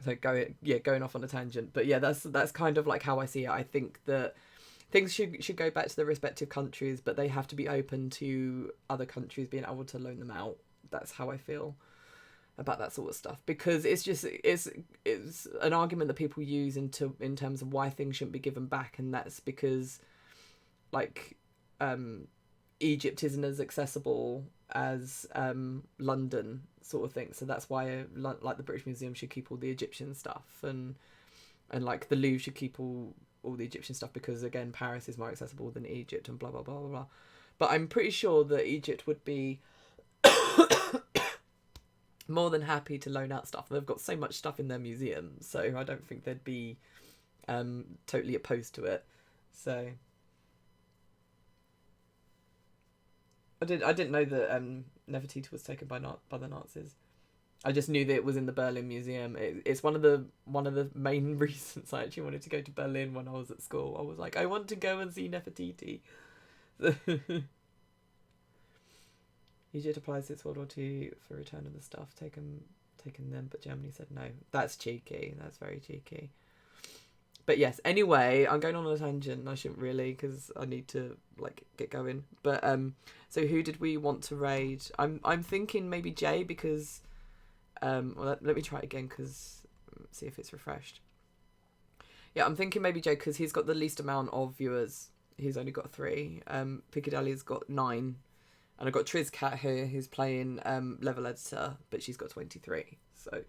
So going off on a tangent, but yeah, that's kind of like how I see it. I think that things should go back to the respective countries, but they have to be open to other countries being able to loan them out. That's how I feel about that sort of stuff, because it's an argument that people use in terms of why things shouldn't be given back, and that's because like Egypt isn't as accessible as London sort of thing. So that's why like the British Museum should keep all the Egyptian stuff, and like the Louvre should keep all the Egyptian stuff, because again Paris is more accessible than Egypt, and blah blah blah blah blah. But I'm pretty sure that Egypt would be more than happy to loan out stuff. They've got so much stuff in their museum, so I don't think they'd be totally opposed to it. So I didn't know that Nefertiti was taken by the Nazis. I just knew that it was in the Berlin Museum. It's one of the main reasons I actually wanted to go to Berlin when I was at school. I was like, I want to go and see Nefertiti. Egypt applies since World War II for return of the stuff taken them, but Germany said no. That's cheeky. That's very cheeky. But yes, anyway, I'm going on a tangent. I shouldn't really, because I need to like get going. But so who did we want to raid? I'm thinking maybe Jay, because well, let me try it again, because see if it's refreshed. Yeah, I'm thinking maybe Jay, because he's got the least amount of viewers. He's only got 3. Piccadilly's got 9. And I've got Trizcat here, who's playing Level Editor, but she's got 23. So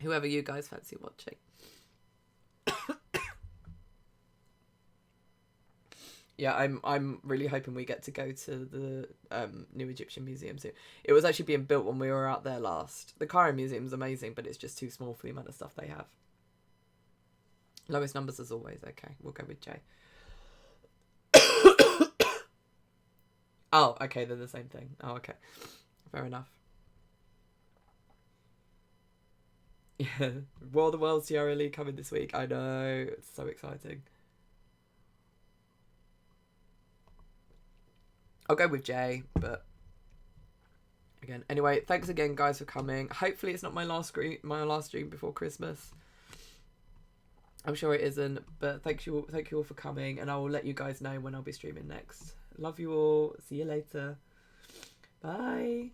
whoever you guys fancy watching. Yeah, I'm really hoping we get to go to the New Egyptian Museum soon. It was actually being built when we were out there last. The Cairo Museum's amazing, but it's just too small for the amount of stuff they have. Lowest numbers as always. Okay, we'll go with Jay. Oh, okay, they're the same thing. Oh, okay. Fair enough. Yeah, War of the Worlds TRLE coming this week. I know, it's so exciting. I'll go with Jay, but again, anyway, thanks again, guys, for coming. Hopefully, it's not my last stream before Christmas. I'm sure it isn't, but thank you all for coming, and I will let you guys know when I'll be streaming next. Love you all. See you later. Bye.